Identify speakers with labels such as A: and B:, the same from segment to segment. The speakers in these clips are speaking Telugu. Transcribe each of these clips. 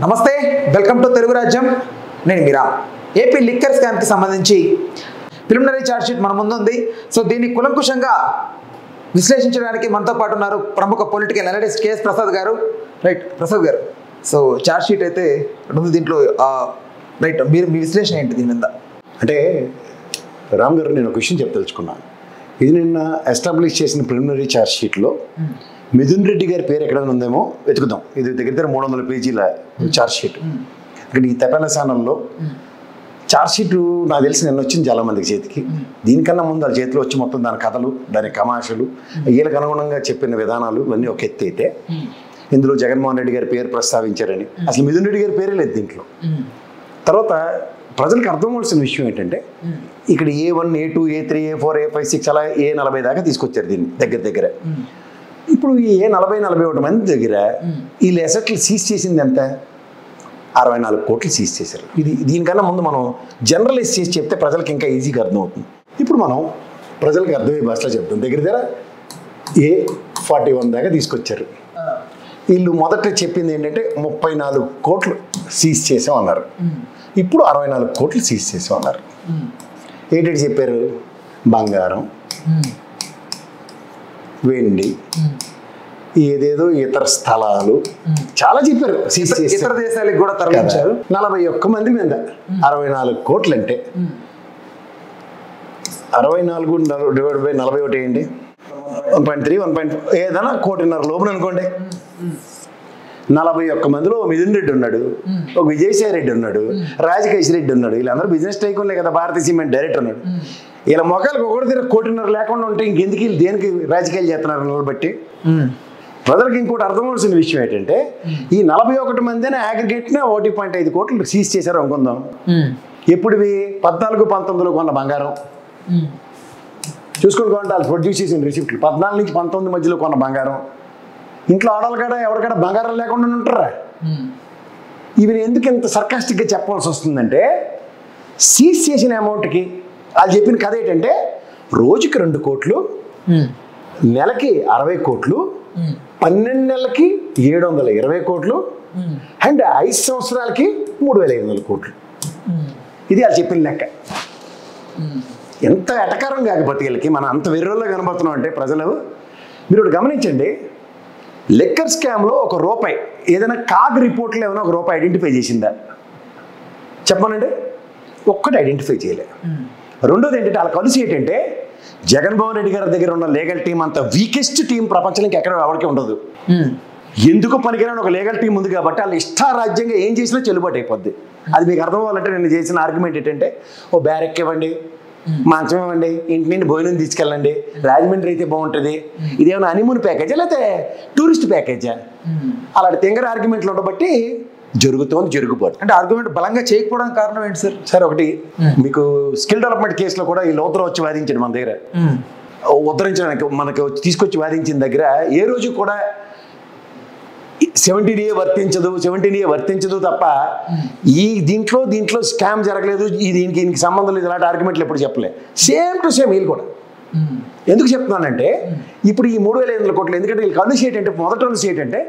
A: నమస్తే, వెల్కమ్ టు తెలుగు రాజ్యం. నేను మీరా. ఏపీ లిక్కర్ స్కామ్కి సంబంధించి ప్రిలిమినరీ ఛార్జ్ షీట్ మన ముందు ఉంది. సో దీన్ని కులంకుశంగా విశ్లేషించడానికి మనతో పాటు ఉన్నారు ప్రముఖ పొలిటికల్ అనలిస్ట్ కేఎస్ ప్రసాద్ గారు. రైట్ ప్రసాద్ గారు, సో ఛార్జ్ షీట్ అయితే ఉంది, దీంట్లో రైట్ మీరు మీ విశ్లేషణ ఏంటి దీని మీద?
B: అంటే రామ్ గారు, నేను ఒక విషయం చెప్పదలుచుకున్నాను. ఇది నిన్న ఎస్టాబ్లిష్ చేసిన ప్రిలిమినరీ ఛార్జ్ షీట్లో మిథున్ రెడ్డి గారి పేరు ఎక్కడైనా ఉందేమో వెతుకుదాం. ఇది దగ్గర 300 పేజీల ఛార్జ్ షీట్. ఇక్కడ ఈ తపాలా స్థానంలో ఛార్జ్ షీట్ నాకు తెలిసి నిన్న వచ్చింది చాలా మందికి చేతికి. దీనికన్నా ముందు వాళ్ళ చేతిలో వచ్చి మొత్తం దాని కథలు, దాని కమాషలు, వీళ్ళకి అనుగుణంగా చెప్పిన విధానాలు ఇవన్నీ ఒక ఎత్తి అయితే, ఇందులో జగన్మోహన్ రెడ్డి గారి పేరు ప్రస్తావించారని, అసలు మిథున్ రెడ్డి గారి పేరే లేదు దీంట్లో. తర్వాత ప్రజలకు అర్థం అవ్వాల్సిన విషయం ఏంటంటే, ఇక్కడ A1, A2, A3, A4, A5, A6 అలా A40 దాకా తీసుకొచ్చారు దీన్ని దగ్గర. ఇప్పుడు ఈ A40-41 మంది దగ్గర వీళ్ళు అసెట్లు సీజ్ చేసింది ఎంత? 64 కోట్లు సీజ్ చేశారు. దీనికన్నా ముందు మనం జనరలైజ్ చేసి చెప్తే ప్రజలకు ఇంకా ఈజీగా అర్థమవుతుంది. ఇప్పుడు మనం ప్రజలకు అర్థమయ్యే భాషలో చెప్తాం. దగ్గర A41 దాకా తీసుకొచ్చారు. వీళ్ళు మొదట చెప్పింది ఏంటంటే 34 కోట్లు సీజ్ చేసాం అన్నారు. ఇప్పుడు 64 కోట్లు సీజ్ చేసాం అన్నారు. ఏంటంటే చెప్పారు, బంగారం, వెండి, ఏదేదో ఇతర స్థలాలు చాలా చెప్పారు.
A: ఇతర దేశాలకు కూడా తరలించారు.
B: 41 మంది మీద 64 కోట్లు అంటే 64 డివైడ్ బై 41 ఏంటి? 1.3, 1.4 ఏదైనా 1.5 లోపల అనుకోండి. 41 మందిలో మిథున్ రెడ్డి ఉన్నాడు, ఒక విజయసాయి రెడ్డి ఉన్నాడు, రాజకేష్ రెడ్డి ఉన్నాడు. వీళ్ళందరూ బిజినెస్ టైకూన్లే కదా. భారతీయ సిమెంట్ డైరెక్టర్ ఉన్నాడు. వీళ్ళ మొక్కలకు ఒకటి దగ్గర 1.5 లేకుండా ఉంటే ఇంకెందుకు వీళ్ళు దేనికి రాజకీయాలు చేస్తున్నారు నిలబట్టి? ప్రజలకు ఇంకోటి అర్థమవలసిన విషయం ఏంటంటే, ఈ 41 మందిని అగ్రిగేట్న 1.5 కోట్లు సీజ్ చేశారు అనుకుందాం. ఎప్పుడువి? 14-19లో కొన్న బంగారం చూసుకుని కొంటే వాళ్ళు ప్రొడ్యూస్ చేసిన రిసిప్ట్లు 14 నుంచి 19 మధ్యలో కొన్న బంగారం. ఇంట్లో ఆడవాళ్ళు కూడా ఎవరికైనా బంగారం లేకుండా ఉంటారా? ఇవి ఎందుకు ఇంత సర్కాస్టిక్గా చెప్పాల్సి వస్తుందంటే, సీజ్ చేసిన అమౌంట్కి వాళ్ళు చెప్పిన కథ ఏంటంటే, రోజుకి 2 కోట్లు, నెలకి 60 కోట్లు, 12 నెలలకి 720 కోట్లు, అండ్ 5 సంవత్సరాలకి 3500 కోట్లు. ఇది వాళ్ళు చెప్పిన లెక్క. ఎంత ఎటకారం కాకపోతే వీళ్ళకి మనం అంత వెర్రోల్లో కనబడుతున్నాం అంటే ప్రజలు. మీరు ఒకటి గమనించండి, లిక్కర్ స్కామ్లో ₹1 ఏదైనా కాగ్ రిపోర్ట్లో ఏమైనా ₹1 ఐడెంటిఫై చేసిందా చెప్పనండి? ఒక్కటి ఐడెంటిఫై చేయలే. రెండోది ఏంటంటే, వాళ్ళ కలిసి ఏంటంటే, జగన్మోహన్ రెడ్డి గారి దగ్గర ఉన్న లీగల్ టీం అంత వీకెస్ట్ టీం ప్రపంచానికి ఎక్కడ ఎవరికి ఉండదు. ఎందుకు పనికిరాని ఒక లీగల్ టీం ఉంది కాబట్టి వాళ్ళు ఇష్టారాజ్యంగా ఏం చేసినా చెల్లుబాటు అయిపోద్ది. అది మీకు అర్థం అవ్వాలంటే నేను చేసిన ఆర్గ్యుమెంట్ ఏంటంటే, ఓ బ్యారెక్ ఇవ్వండి, మంచం ఇవ్వండి, ఇంటి నుండి భోజనం తీసుకెళ్ళండి, రాజమండ్రి అయితే బాగుంటుంది, ఇదేమైనా హనీమూన్ ప్యాకేజా లేకపోతే టూరిస్ట్ ప్యాకేజా? అలాంటి తెంగర ఆర్గ్యుమెంట్లు ఉండబట్టి జరుగుతోంది జరుగుబాటు.
A: అంటే ఆర్గ్యుమెంట్ బలంగా చేయకపోవడానికి కారణం ఏంటి సార్?
B: సార్ ఒకటి, మీకు స్కిల్ డెవలప్మెంట్ కేసులో కూడా ఈ లోతర వచ్చి వాదించాడు మన దగ్గర. ఉద్ధరించడానికి మనకు తీసుకొచ్చి వాదించిన దగ్గర ఏ రోజు కూడా 17A వర్తించదు తప్ప ఈ దీంట్లో స్కామ్ జరగలేదు, దీనికి సంబంధం లేదు, ఇలాంటి ఆర్గ్యుమెంట్లు ఎప్పుడు చెప్పలే. సేమ్ టు సేమ్ వీళ్ళు కూడా. ఎందుకు చెప్తున్నానంటే, ఇప్పుడు ఈ 3500 కోట్లు ఎందుకంటే వీళ్ళు కలిసి ఏంటంటే, మొదట కలిసి ఏంటంటే,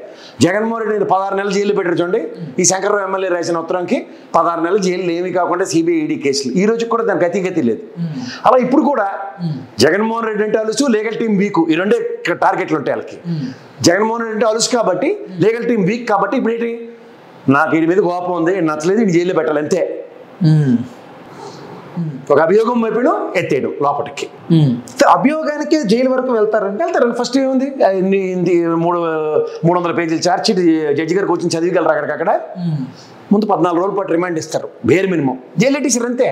B: జగన్మోహన్ రెడ్డి 16 నెలలు జైలు పెట్టారు చూడండి. ఈ శంకర్రావు ఎమ్మెల్యే రాసిన ఉత్తరానికి 16 నెలలు జైలు ఏమి కాకుండా సిబిఐ ఈడీ కేసులు. ఈ రోజు కూడా దానికి గతి లేదు. అలా ఇప్పుడు కూడా జగన్మోహన్ రెడ్డి అంటే అలుసు, లీగల్ టీం వీక్, ఈ రెండే టార్గెట్లు ఉంటాయి వాళ్ళకి. జగన్మోహన్ రెడ్డి అంటే అలుసు కాబట్టి, లీగల్ టీం వీక్ కాబట్టి, ఇప్పుడు ఏంటి, నాకు వీడి మీద కోపం ఉంది, నచ్చలేదు, ఇది జైల్లో పెట్టాలి అంతే. ఒక అభియోగం వైపును ఎత్తేయడం లోపలికి.
A: అభియోగానికి జైలు వరకు వెళ్తారు.
B: ఫస్ట్ ఏముంది, 300 పేజీల ఛార్జ్ షీట్ జడ్జి గారికి వచ్చి చదివిగలరు. అక్కడికక్కడ ముందు 14 రోజుల పాటు రిమాండ్ ఇస్తారు, బేర్ మినిమం. జైలు పెట్టేసారు అంతే.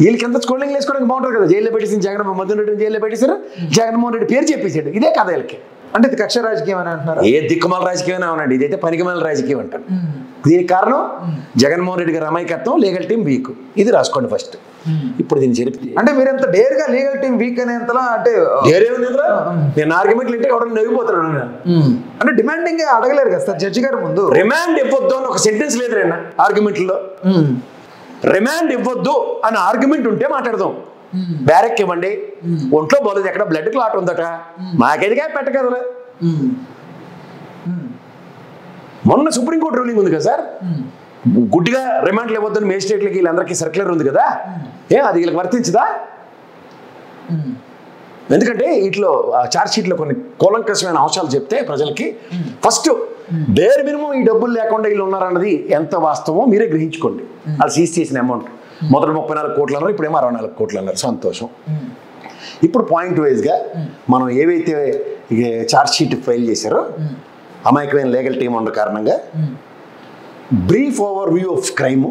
B: వీళ్ళకి ఎంత స్కోల్డింగ్ వేసుకోవడానికి బాగుంటుంది కదా. జైల్లో పెట్టేసి మధున్ రెడ్డిని జైల్లో పెట్టేశారు, జగన్మోహన్ రెడ్డి పేరు చెప్పేసాడు. ఇదే కథ వీళ్ళకి.
A: అంటే ఇది కక్ష రాజకీయం అని అంటున్నారు.
B: ఏ దిక్కుమాల రాజకీయం అవునండి, ఇదైతే పనికిమాల రాజకీయం అంటారు. దీనికి కారణం జగన్మోహన్ రెడ్డి గారి అమాయకత్వం, లీగల్ టీం వీక్. ఇది రాసుకోండి ఫస్ట్. ఇప్పుడు దీన్ని జరిపి
A: అంటే మీరు ఎంత డేర్గా లీగల్ టీం వీక్ అనేంతలా అంటే
B: నేను ఆర్గ్యుమెంట్లు అంటే ఎవడన్నా నవ్విపోతాడు.
A: అంటే డిమాండింగ్ అడగలేరు కదా సార్ జడ్జి గారి ముందు.
B: రిమాండ్ ఇవ్వద్దు అని ఒక సెంటెన్స్ లేదు రేనా ఆర్గ్యుమెంట్లో. రిమాండ్ ఇవ్వద్దు అని ఆర్గ్యుమెంట్ ఉంటే మాట్లాడదాం. బ్యారెక్ ఇవ్వండి, ఒంట్లో బాలేదు, ఎక్కడ బ్లడ్ క్లాట్ ఉందట, మాకేదిగా పెట్టగలరు. మొన్న సుప్రీంకోర్టు రూలింగ్ ఉంది కదా సార్, గుడ్డిగా రిమాండ్లు ఇవ్వద్దని మేజిస్ట్రేట్లకి వీళ్ళందరికీ సర్క్యులర్ ఉంది కదా, అది వీళ్ళకి వర్తించదా? ఎందుకంటే వీటిలో ఛార్జ్ షీట్లో కొన్ని కూలంకషమైన అంశాలు చెప్తే ప్రజలకి ఫస్ట్ బేర్ మినిమం ఈ డబ్బులు లేకుండా వీళ్ళు ఉన్నారన్నది ఎంత వాస్తవమో మీరే గ్రహించుకోండి. వాళ్ళు సీజ్ చేసిన అమౌంట్ మొదటి 34 కోట్లు అన్నారు, ఇప్పుడేమో 64 కోట్లు అన్నారు. సంతోషం. ఇప్పుడు పాయింట్ వైజ్గా మనం ఏవైతే ఛార్జ్ షీట్ ఫైల్ చేశారో అమాయకమైన లీగల్ టీం ఉన్న కారణంగా brief overview of crime,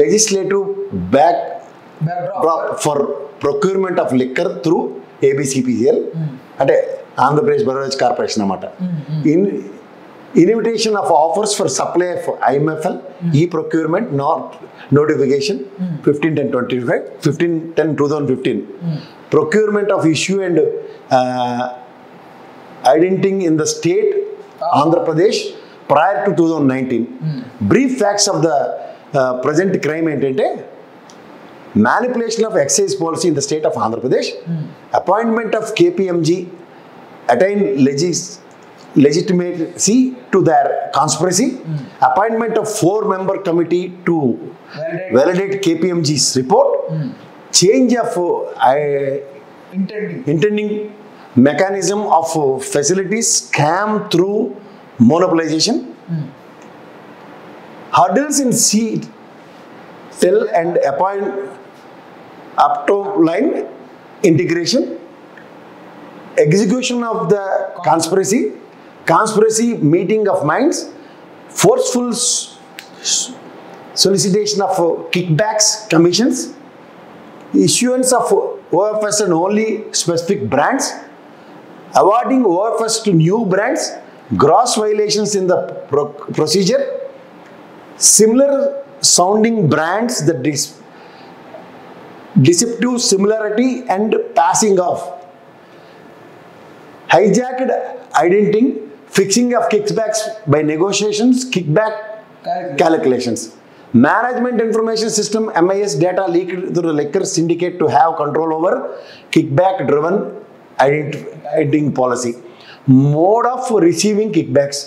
B: legislative backdrop for procurement of liquor through ABCPCL అంటే ఆంధ్రప్రదేశ్ బెవరేజ్ కార్పొరేషన్ అన్నమాట. Invitation of offers for supply of IMFL ఈ procurement notification 15/10/25 15/10/2015 procurement of issue and identifying in the state Andhra Pradesh prior to 2019. Brief facts of the present crime ఏంటంటే manipulation of excise policy in the state of Andhra Pradesh, appointment of KPMG attain legitimacy to their conspiracy, appointment of 4-member committee to validate KPMG's report, change of intending mechanism of facilities, scam through monopolization, hurdles in seat cell and appoint up to line integration, execution of the conspiracy meeting of minds, forceful solicitation of kickbacks, commissions, issuance of OFS and only specific brands, awarding OFS to new brands, gross violations in the procedure, similar sounding brands, the deceptive similarity and passing off, hijacked identity, fixing of kickbacks by negotiations, kickback calculations, management information system MIS data leaked through the liquor syndicate to have control over kickback driven identity policy, mode of receiving kickbacks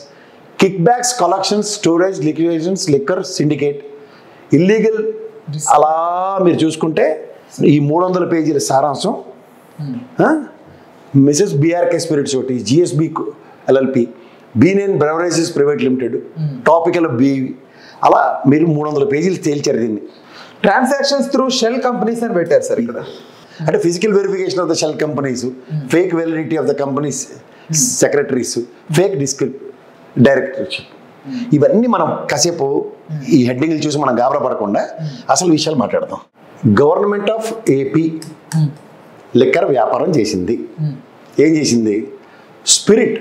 B: collections, storage, liquidations, liquor syndicate, illegal. అలా మీరు చూసుకుంటే ఈ 300 పేజీల సారాంశం మిసెస్ బిఆర్కే స్పిరిట్స్ ఒకటి, జిఎస్బి ఎల్ఎల్పి, బీనేన్ బ్రెవరేజెస్ ప్రైవేట్ లిమిటెడ్, టాపికల్ బి, అలా మీరు 300 పేజీలు తేల్చారు దీన్ని.
A: ట్రాన్సాక్షన్స్ త్రూ షెల్ కంపెనీస్ అని పెట్టారు సార్ ఇక్కడ.
B: అంటే physical verification of the shell companies, fake validity of the companies secretaries, fake directorship, ఇవన్నీ మనం కాసేపు ఈ హెడ్డింగ్లు చూసి మనం గాబరా పడకుండా అసలు విషయాలు మాట్లాడదాం. గవర్నమెంట్ ఆఫ్ ఏపీ లిక్కర్ వ్యాపారం చేసింది. ఏం చేసింది? స్పిరిట్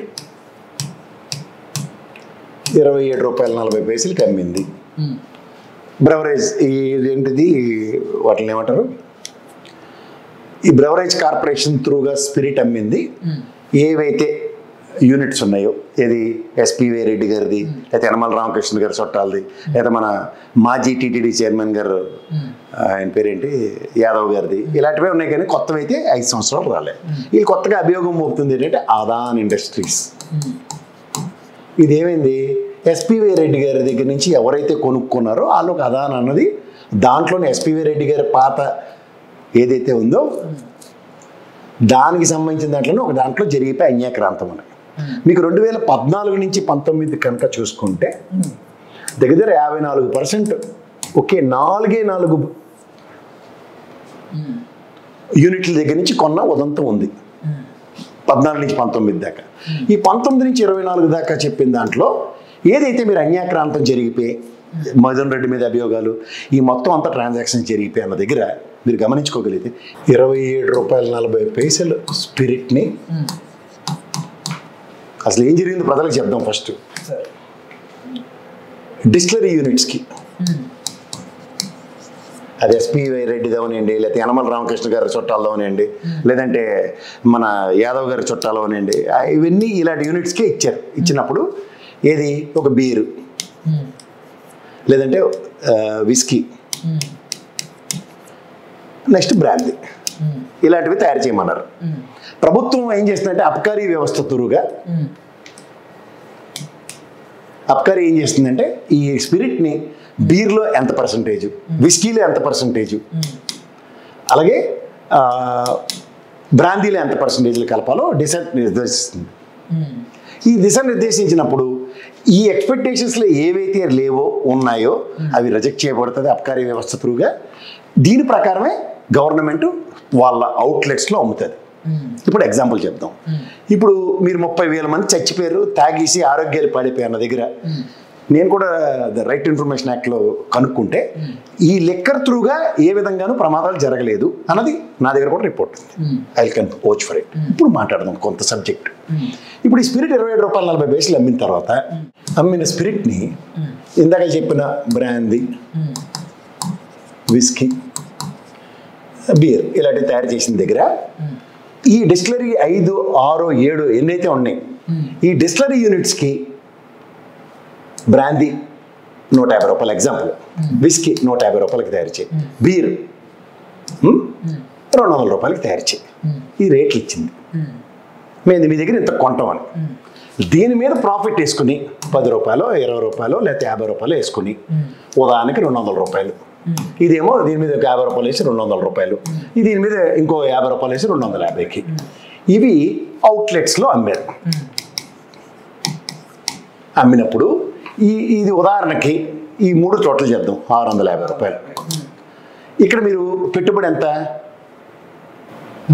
B: 27.40 అమ్మింది. బ్రెవరేజ్ ఏంటిది, వాటిని ఏమంటారు, ఈ బ్రెవరేజ్ కార్పొరేషన్ త్రూగా స్పిరిట్ అమ్మింది. ఏవైతే యూనిట్స్ ఉన్నాయో, ఏది ఎస్పీవై రెడ్డి గారిది, లేకపోతే యనమల రామకృష్ణ గారి చుట్టాలది, లేదా మన మాజీ టీటీడీ చైర్మన్ గారు ఆయన పేరేంటి యాదవ్ గారిది, ఇలాంటివే ఉన్నాయి. కానీ కొత్తవి అయితే 5 సంవత్సరాలు రాలే. వీళ్ళు కొత్తగా అభియోగం మోపుతుంది ఏంటంటే అదాన్ ఇండస్ట్రీస్. ఇదేమైంది, ఎస్పీవై రెడ్డి గారి దగ్గర నుంచి ఎవరైతే కొనుక్కున్నారో వాళ్ళకి అదాన్ అన్నది, దాంట్లోనే ఎస్పీవై రెడ్డి గారి పాత ఏదైతే ఉందో దానికి సంబంధించిన దాంట్లోనే ఒక దాంట్లో జరిగిపోయి అన్యాక్రాంతం అని. మీకు 2014 నుంచి 19 కనుక చూసుకుంటే దగ్గర 54% ఒకే 4 యూనిట్ల దగ్గర నుంచి కొన్న ఉదంతం ఉంది. 14 నుంచి 19 దాకా. ఈ 19 నుంచి 24 దాకా చెప్పిన దాంట్లో ఏదైతే మీరు అన్యాక్రాంతం జరిగిపోయి మదన్ రెడ్డి మీద అభియోగాలు, ఈ మొత్తం అంతా ట్రాన్సాక్షన్ జరిగిపోయి అన్న దగ్గర మీరు గమనించుకోగలిగితే 27.40 స్పిరిట్ని అసలు ఏం జరిగింది ప్రజలకు చెప్దాం. ఫస్ట్ డిస్టిలరీ యూనిట్స్కి, అది ఎస్పీవై రెడ్డి అవనండి, లేకపోతే యనమల రామకృష్ణ గారి చుట్టాలు అవనండి, లేదంటే మన యాదవ్ గారి చుట్టాలు అవనండి, ఇవన్నీ ఇలాంటి యూనిట్స్కే ఇచ్చారు. ఇచ్చినప్పుడు ఏది, ఒక బీరు, లేదంటే విస్కీ, నెక్స్ట్ బ్రాందీ, ఇలాంటివి తయారు చేయమన్నారు. ప్రభుత్వం ఏం చేస్తుందంటే అబ్కారీ వ్యవస్థ తురుగా అబ్కారీ ఏం చేస్తుందంటే ఈ స్పిరిట్ని బీర్లో ఎంత పర్సంటేజ్, విస్కీలో ఎంత పర్సంటేజ్, అలాగే బ్రాందీలో ఎంత పర్సంటేజ్లు కలపాలో నిర్దేశిస్తుంది. ఈ దిశ నిర్దేశించినప్పుడు ఈ ఎక్స్పెక్టేషన్స్లో ఏవైతే లేవో ఉన్నాయో అవి రిజెక్ట్ చేయబడుతుంది అబ్కారీ వ్యవస్థ త్రూగా. దీని ప్రకారమే గవర్నమెంట్ వాళ్ళ అవుట్లెట్స్లో అమ్ముతుంది. ఇప్పుడు ఎగ్జాంపుల్ చెప్దాం. ఇప్పుడు మీరు 30,000 మంది చచ్చిపోయారు, తాగేసి ఆరోగ్యాలు పడిపోయారు నా దగ్గర. నేను కూడా రైట్ ఇన్ఫర్మేషన్ యాక్ట్లో కనుక్కుంటే ఈ లిక్కర్ త్రూగా ఏ విధంగానూ ప్రమాదాలు జరగలేదు అన్నది నా దగ్గర కూడా రిపోర్ట్ ఉంది. I can watch for it. ఇప్పుడు మాట్లాడదాం కొంత సబ్జెక్ట్. ఇప్పుడు ఈ స్పిరిట్ 27 రూపాయలు 40 పైసలు అమ్మిన తర్వాత అమ్మిన స్పిరిట్ని ఇందాక చెప్పిన బ్రాందీ, విస్కీ, బీర్ ఇలాంటివి తయారు చేసిన దగ్గర ఈ డిస్టిలరీ 5, 6, 7 ఎన్నైతే ఉన్నాయి ఈ డిస్టిలరీ యూనిట్స్కి బ్రాందీ 150 రూపాయలు ఎగ్జాంపుల్, విస్కీ 150 రూపాయలకి తయారు చేయి, బీర్ 200 రూపాయలకి తయారు చేయి. ఈ రేట్లు ఇచ్చింది. మేము మీ దగ్గర ఇంత కొంటామని దీని మీద ప్రాఫిట్ వేసుకుని 10 రూపాయలు, 20 రూపాయలు లేకపోతే 50 రూపాయలు వేసుకుని ఉదాహరణకి 200 రూపాయలు, ఇదేమో దీని మీద 50 రూపాయలు వేసి 200 రూపాయలు, దీని మీద ఇంకో 50 రూపాయలు వేసి 250కి ఇవి అవుట్లెట్స్లో అమ్మారు. అమ్మినప్పుడు ఇది ఉదాహరణకి ఈ 3 చోట్ల చేద్దాం 650 రూపాయలు. ఇక్కడ మీరు పెట్టుబడి ఎంత?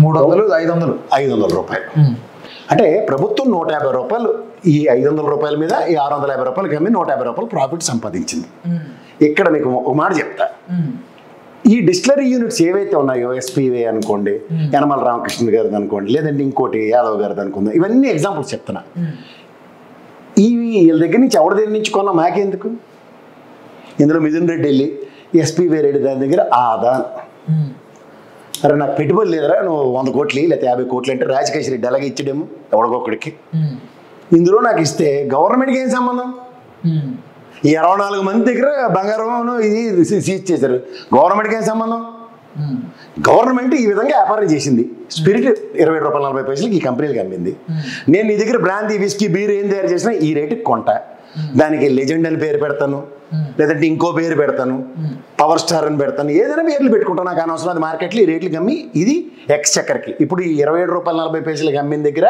A: 300, 500
B: రూపాయలు. అంటే ప్రభుత్వం 150 రూపాయలు ఈ 500 రూపాయల మీద ఈ 650 రూపాయలకి అమ్మి 150 రూపాయలు ప్రాఫిట్ సంపాదించింది. ఇక్కడ మీకు ఒక మాట చెప్తా. ఈ డిస్టిలరీ యూనిట్స్ ఏవైతే ఉన్నాయో ఎస్పీవే అనుకోండి, యనమల రామకృష్ణ గారిది అనుకోండి, లేదంటే ఇంకోటి యాదవ్ గారిది అనుకుందాం, ఇవన్నీ ఎగ్జాంపుల్స్ చెప్తున్నా. ఇవి వీళ్ళ దగ్గర నుంచి ఎవరి దగ్గర నుంచి కొన్నా మాకెందుకు? ఇందులో మిథున్ రెడ్డి వెళ్ళి ఎస్పీవే రెడ్డి దాని దగ్గర ఆదాన్, అరే నాకు పెట్టుబడి లేదరా నువ్వు 100 కోట్లు లేకపోతే 50 కోట్లు అంటే రాజకేష్ రెడ్డి అలాగే ఇచ్చాడేమో ఎవడికొక్కడికి. ఇందులో నాకు ఇస్తే గవర్నమెంట్కి ఏం సంబంధం? ఈ 24 మంది దగ్గర బంగారం ఇది సీజ్ చేశారు, గవర్నమెంట్కి ఏం సంబంధం? గవర్నమెంట్ ఈ విధంగా వ్యాపారం చేసింది. స్పిరిట్ 27 రూపాయలు 40 పైసలకి ఈ కంపెనీలకు అమ్మింది. నేను నీ దగ్గర బ్రాందీ, విస్కీ, బీర్ ఏం తయారు చేసినా ఈ రేటుకి కొంటా. దానికి లెజెండ్ అని పేరు పెడతాను, లేదంటే ఇంకో పేరు పెడతాను, పవర్ స్టార్ అని పెడతాను, ఏదైనా పేర్లు పెట్టుకుంటాను, నాకు అనవసరం. అది మార్కెట్లో ఈ రేట్లకి అమ్మి ఇది ఎక్స్ చక్కర్కి. ఇప్పుడు ఈ 27 రూపాయలు 40 పైసలకి అమ్మిన దగ్గర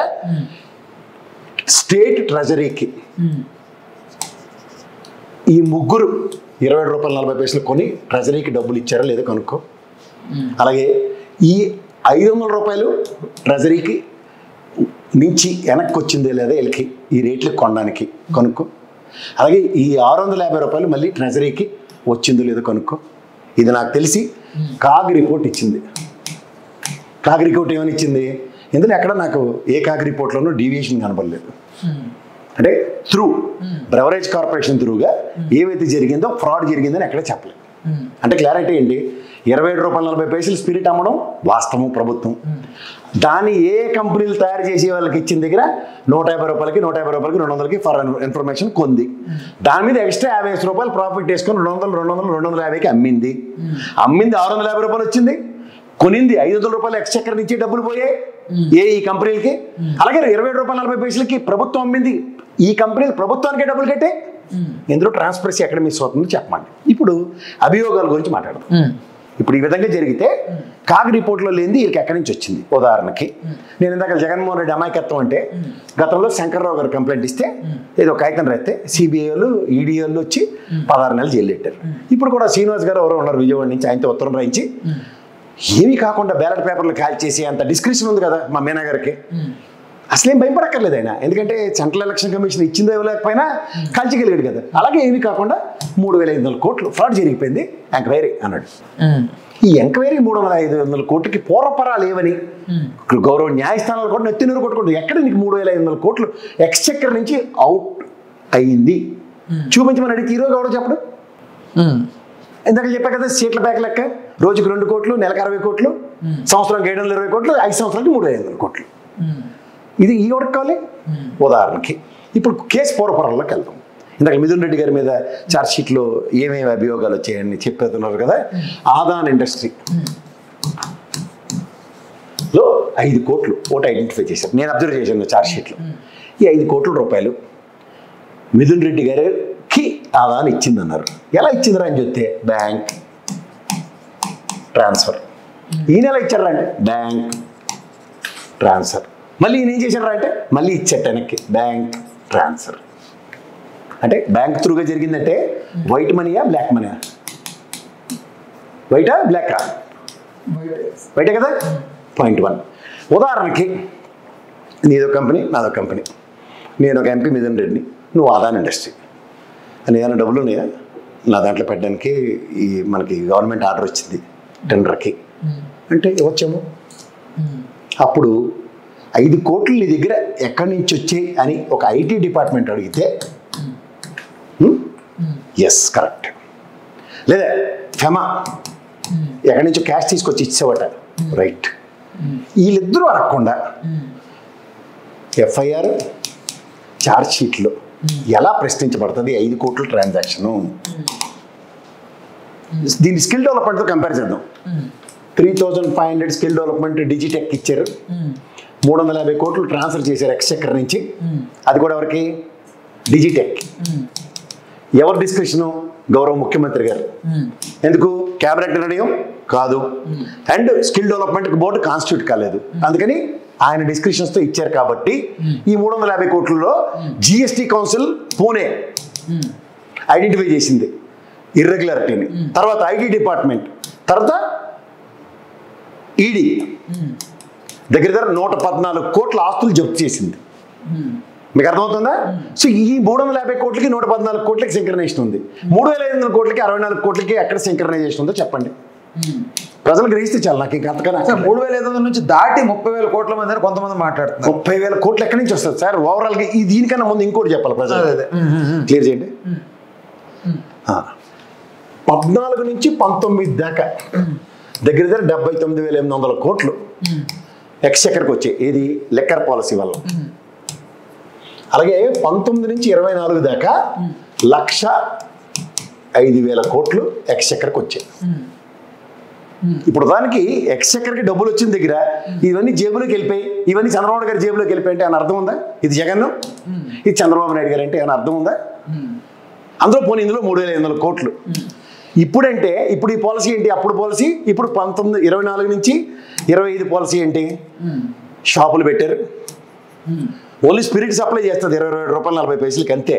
B: స్టేట్ ట్రెజరీకి ఈ ముగ్గురు 27 రూపాయలు 40 పైసలు కొని ట్రెజరీకి డబ్బులు ఇచ్చారా లేదో కనుక్కో. అలాగే ఈ 500 రూపాయలు ట్రెజరీకి నుంచి వెనక్కి వచ్చిందే లేదా వీళ్ళకి ఈ రేట్లకు కొనడానికి కనుక్కో. అలాగే ఈ 650 రూపాయలు మళ్ళీ ట్రెజరీకి వచ్చిందో లేదో కనుక్కో. ఇది నాకు తెలిసి కాగ్ రిపోర్ట్ ఇచ్చింది. కాగ్ రిపోర్ట్ ఏమని ఇచ్చింది? ఇందులో ఎక్కడ నాకు ఏ కాగ్ రిపోర్ట్లోనూ డీవియేషన్ కనబడలేదు. అంటే త్రూ బ్రెవరేజ్ కార్పొరేషన్ త్రూగా ఏవైతే జరిగిందో ఫ్రాడ్ జరిగిందని ఎక్కడ చెప్పలేదు. అంటే క్లారిటీ ఏంటి? 27 రూపాయలు 40 పైసలు స్పిరిట్ అమ్మడం వాస్తవం ప్రభుత్వం. దాన్ని ఏ కంపెనీలు తయారు చేసే వాళ్ళకి ఇచ్చిన దగ్గర 150 రూపాయలకి 200కి ఫర్ ఇన్ఫర్మేషన్ కొంది. దాని మీద ఎక్స్ట్రా 50 రూపాయలు ప్రాఫిట్ వేసుకొని 250కి అమ్మింది. 650 రూపాయలు వచ్చింది, కొనింది 500 రూపాయలు ఎక్స్చక్కర్ నుంచి డబ్బులు పోయాయి ఈ కంపెనీలకి. అలాగే 27 రూపాయలు 40 పైసలకి ప్రభుత్వం అమ్మింది, ఈ కంపెనీలు ప్రభుత్వానికే డబ్బులు కట్టే. ఇందులో ట్రాన్స్పరెన్సీ ఎక్కడ మిస్ అవుతుందో చెప్పమండి. ఇప్పుడు అభియోగాల గురించి మాట్లాడదాం. ఇప్పుడు ఈ విధంగా జరిగితే కాగ్ రిపోర్ట్లో లేనిది వీళ్ళకి ఎక్కడి నుంచి వచ్చింది? ఉదాహరణకి నేను ఇందాక జగన్మోహన్ రెడ్డి అమాయకత్వం అంటే గతంలో శంకర్రావు గారు కంప్లైంట్ ఇస్తే ఏదో కాగితం రాస్తే సిబిఐలు ఈడీఓలు వచ్చి 16 నెలలు జైలు పెట్టారు. ఇప్పుడు కూడా శ్రీనివాస్ గారు ఎవరో ఉన్నారు విజయవాడ నుంచి, ఆయనతో ఉత్తరం రాయించి ఏమీ కాకుండా బ్యాలెట్ పేపర్లు కాల్ చేసి అంత డిస్క్రిప్షన్ ఉంది కదా మా మీనా గారికి. అసలేం భయపడక్కర్లేదు ఆయన, ఎందుకంటే సెంట్రల్ ఎలక్షన్ కమిషన్ ఇచ్చిందో ఇవ్వలేకపోయినా కాల్చగలిగాడు కదా. అలాగే ఏమీ కాకుండా 3,500 కోట్లు ఫ్రాడ్ జరిగిపోయింది ఎంక్వైరీ అన్నాడు. ఈ ఎంక్వైరీ 3,500 కోట్లకి పూర్వపరాలు ఏవని గౌరవ న్యాయస్థానాలు కూడా నెత్తినూరు కొట్టుకుంటుంది. ఎక్కడ నీకు 3,500 కోట్లు ఎక్స్చెక్కర్ నుంచి అవుట్ అయ్యింది చూపించమని అడిగితే ఈరోజు ఎవడో చెప్పడు. ఇందాక చెప్పా కదా సీట్ల బ్యాక్ లెక్క, రోజుకి 2 కోట్లు, నెలకు 60 కోట్లు, సంవత్సరానికి 720 కోట్లు, 5 సంవత్సరాలకి 3,500 కోట్లు. ఇది ఈ ఒకటి కావాలి. ఉదాహరణకి ఇప్పుడు కేసు పూర్వపరాల్లోకి వెళ్తాం. ఇందాక మిథున్ రెడ్డి గారి మీద ఛార్జ్ షీట్లో ఏమేమి అభియోగాలు వచ్చాయని చెప్పేస్తున్నారు కదా. ఆదాన్ ఇండస్ట్రీలో 5 కోట్లు ఒకటి ఐడెంటిఫై చేశారు. నేను అబ్జర్వ్ చేశాను ఛార్జ్ షీట్లో. ఈ 5 కోట్ల రూపాయలు మిథున్ రెడ్డి గారికి ఆదాని ఇచ్చిందన్నారు. ఎలా ఇచ్చిందిరా అని చెప్తే బ్యాంక్ ట్రాన్స్ఫర్. ఈయన ఎలా ఇచ్చారా అంటే బ్యాంక్ ట్రాన్స్ఫర్. మళ్ళీ ఈయన ఏం చేశారా అంటే మళ్ళీ ఇచ్చేట వెనక్కి బ్యాంక్ ట్రాన్స్ఫర్. అంటే బ్యాంక్ త్రూగా జరిగిందంటే వైట్ మనీయా బ్లాక్ మనీయా? వైటా బ్లాకా? వైటే కదా. పాయింట్ 1. ఉదాహరణకి నీదో కంపెనీ నాదో కంపెనీ. నేను ఒక ఎంపీ మిథున్ రెడ్డిని, నువ్వు ఆదాని ఇండస్ట్రీ. అని ఏమైనా డబ్బులు ఉన్నాయా నా దాంట్లో పెట్టడానికి? ఈ మనకి గవర్నమెంట్ ఆర్డర్ వచ్చింది టెండర్కి అంటే ఇవ్వచ్చేమో. అప్పుడు 5 కోట్లు నీ దగ్గర ఎక్కడి నుంచి వచ్చాయి అని ఒక ఐటీ డిపార్ట్మెంట్ అడిగితే ఎస్ కరెక్ట్. లేదా ఫెమా ఎక్కడి నుంచో క్యాష్ తీసుకొచ్చి ఇచ్చేవాట రైట్. వీళ్ళిద్దరూ అడగకుండా ఎఫ్ఐఆర్ ఛార్జ్ షీట్లో ఎలా ప్రశ్నించబడుతుంది 5 కోట్ల ట్రాన్సాక్షను? దీన్ని స్కిల్ డెవలప్మెంట్తో కంపేర్ చేద్దాం. 3500 స్కిల్ డెవలప్మెంట్ డిజిటెక్ ఇచ్చారు, 350 కోట్లు ట్రాన్స్ఫర్ చేశారు ఎక్స్చెక్కర్ నుంచి. అది కూడా ఎవరికి? డిజిటెక్. ఎవరి డిస్కషను? గౌరవ ముఖ్యమంత్రి గారు. ఎందుకు? క్యాబినెట్ నిర్ణయం కాదు, and skill development board constitute కాలేదు, అందుకని ఆయన డిస్క్రిప్షన్స్తో ఇచ్చారు. కాబట్టి ఈ 350 కోట్లలో జిఎస్టీ కౌన్సిల్ పూణే ఐడెంటిఫై చేసింది ఇర్రెగ్యులారిటీని, తర్వాత ఐటీ డిపార్ట్మెంట్, తర్వాత ఈడీ దగ్గర 114 కోట్ల ఆస్తులు జప్తు చేసింది. మీకు అర్థమవుతుందా? సో ఈ 350 కోట్లకి 114 కోట్లకి సింక్రనైజేషన్ ఉంది. 3500 కోట్లకి 64 కోట్లకి ఎక్కడ సింక్రనైజేషన్ ఉందో చెప్పండి. ప్రజలు గ్రహిస్తే చాలు. నాకు ఇంకా అంతకన్నా
A: 3500 నుంచి దాటి 30,000 కోట్ల మంది అని కొంతమంది మాట్లాడుతున్నారు.
B: 30,000 కోట్లు ఎక్కడి నుంచి వస్తుంది సార్? ఓవరాల్గా ఈ దీనికన్నా ముందు ఇంకోటి చెప్పాలి ప్రజలు. క్లియర్ చేయండి. 14 నుంచి 19 దాకా దగ్గర 79,800 కోట్లు ఎక్స్చెక్కర్కి వచ్చాయి. ఏది? లెక్కర్ పాలసీ వల్ల. అలాగే 19 నుంచి 24 దాకా 1,05,000 కోట్లు ఎక్స్చెక్కర్కి వచ్చాయి. ఇప్పుడు దానికి ఎక్స్చెక్కర్కి డబ్బులు వచ్చిన దగ్గర ఇవన్నీ జేబులోకి వెళ్ళిపోయి, ఇవన్నీ చంద్రబాబు గారి జేబులోకి వెళ్ళిపోయి అంటే ఏమైనా అర్థం ఉందా? ఇది జగన్, ఇది చంద్రబాబు నాయుడు గారు అంటే ఏమైనా అర్థం ఉందా? అందులో పోనీ ఇందులో 3,500 కోట్లు. ఇప్పుడంటే ఇప్పుడు ఈ పాలసీ ఏంటి? అప్పుడు పాలసీ. ఇప్పుడు 24 నుంచి 25 పాలసీ ఏంటి? షాపులు పెట్టారు, ఓన్లీ స్పిరిట్ సప్లై చేస్తుంది 27 రూపాయలు 40 పైసలకి అంతే.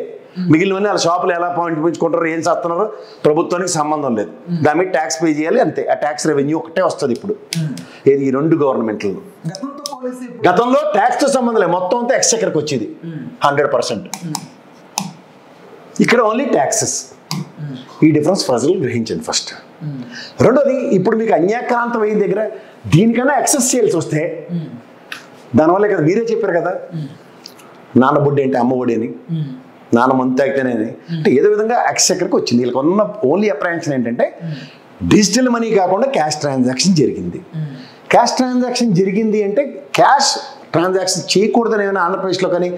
B: మిగిలినవన్నీ వాళ్ళ షాపులు ఎలా పంచుకుంటారో ఏం చేస్తున్నారో ప్రభుత్వానికి సంబంధం లేదు. దాని మీద ట్యాక్స్ పే చేయాలి అంతే. ఆ ట్యాక్స్ రెవెన్యూ ఒకటే వస్తుంది ఇప్పుడు. ఏది? ఈ 2 గవర్నమెంట్లలో. గతంలో ట్యాక్స్తో సంబంధం లేదు, మొత్తం అంతా ఎక్స్చెక్కర్కి వచ్చేది 100%. ఇక్కడ ఓన్లీ ట్యాక్సెస్. ఈ డిఫరెన్స్ ప్రజలు గ్రహించండి ఫస్ట్. రెండోది, ఇప్పుడు మీకు అన్యాక్రాంతం అయిన దగ్గర దీనికన్నా ఎక్సెస్ సేల్స్ వస్తే దానివల్లే కదా, మీరే చెప్పారు కదా, నాన్న బుడ్డి అంటే అమ్మ బుడ్డి అని, నాన్న మంత్ అయితేనే అంటే ఏదో విధంగా ఎక్స్చెక్కర్కి వచ్చింది. వీళ్ళకి ఉన్న ఓన్లీ అప్రహెన్షన్ ఏంటంటే డిజిటల్ మనీ కాకుండా క్యాష్ ట్రాన్సాక్షన్ జరిగింది. క్యాష్ ట్రాన్సాక్షన్ జరిగింది అంటే క్యాష్ ట్రాన్సాక్షన్ చేయకూడదని ఏమైనా ఆంధ్రప్రదేశ్లో కానీ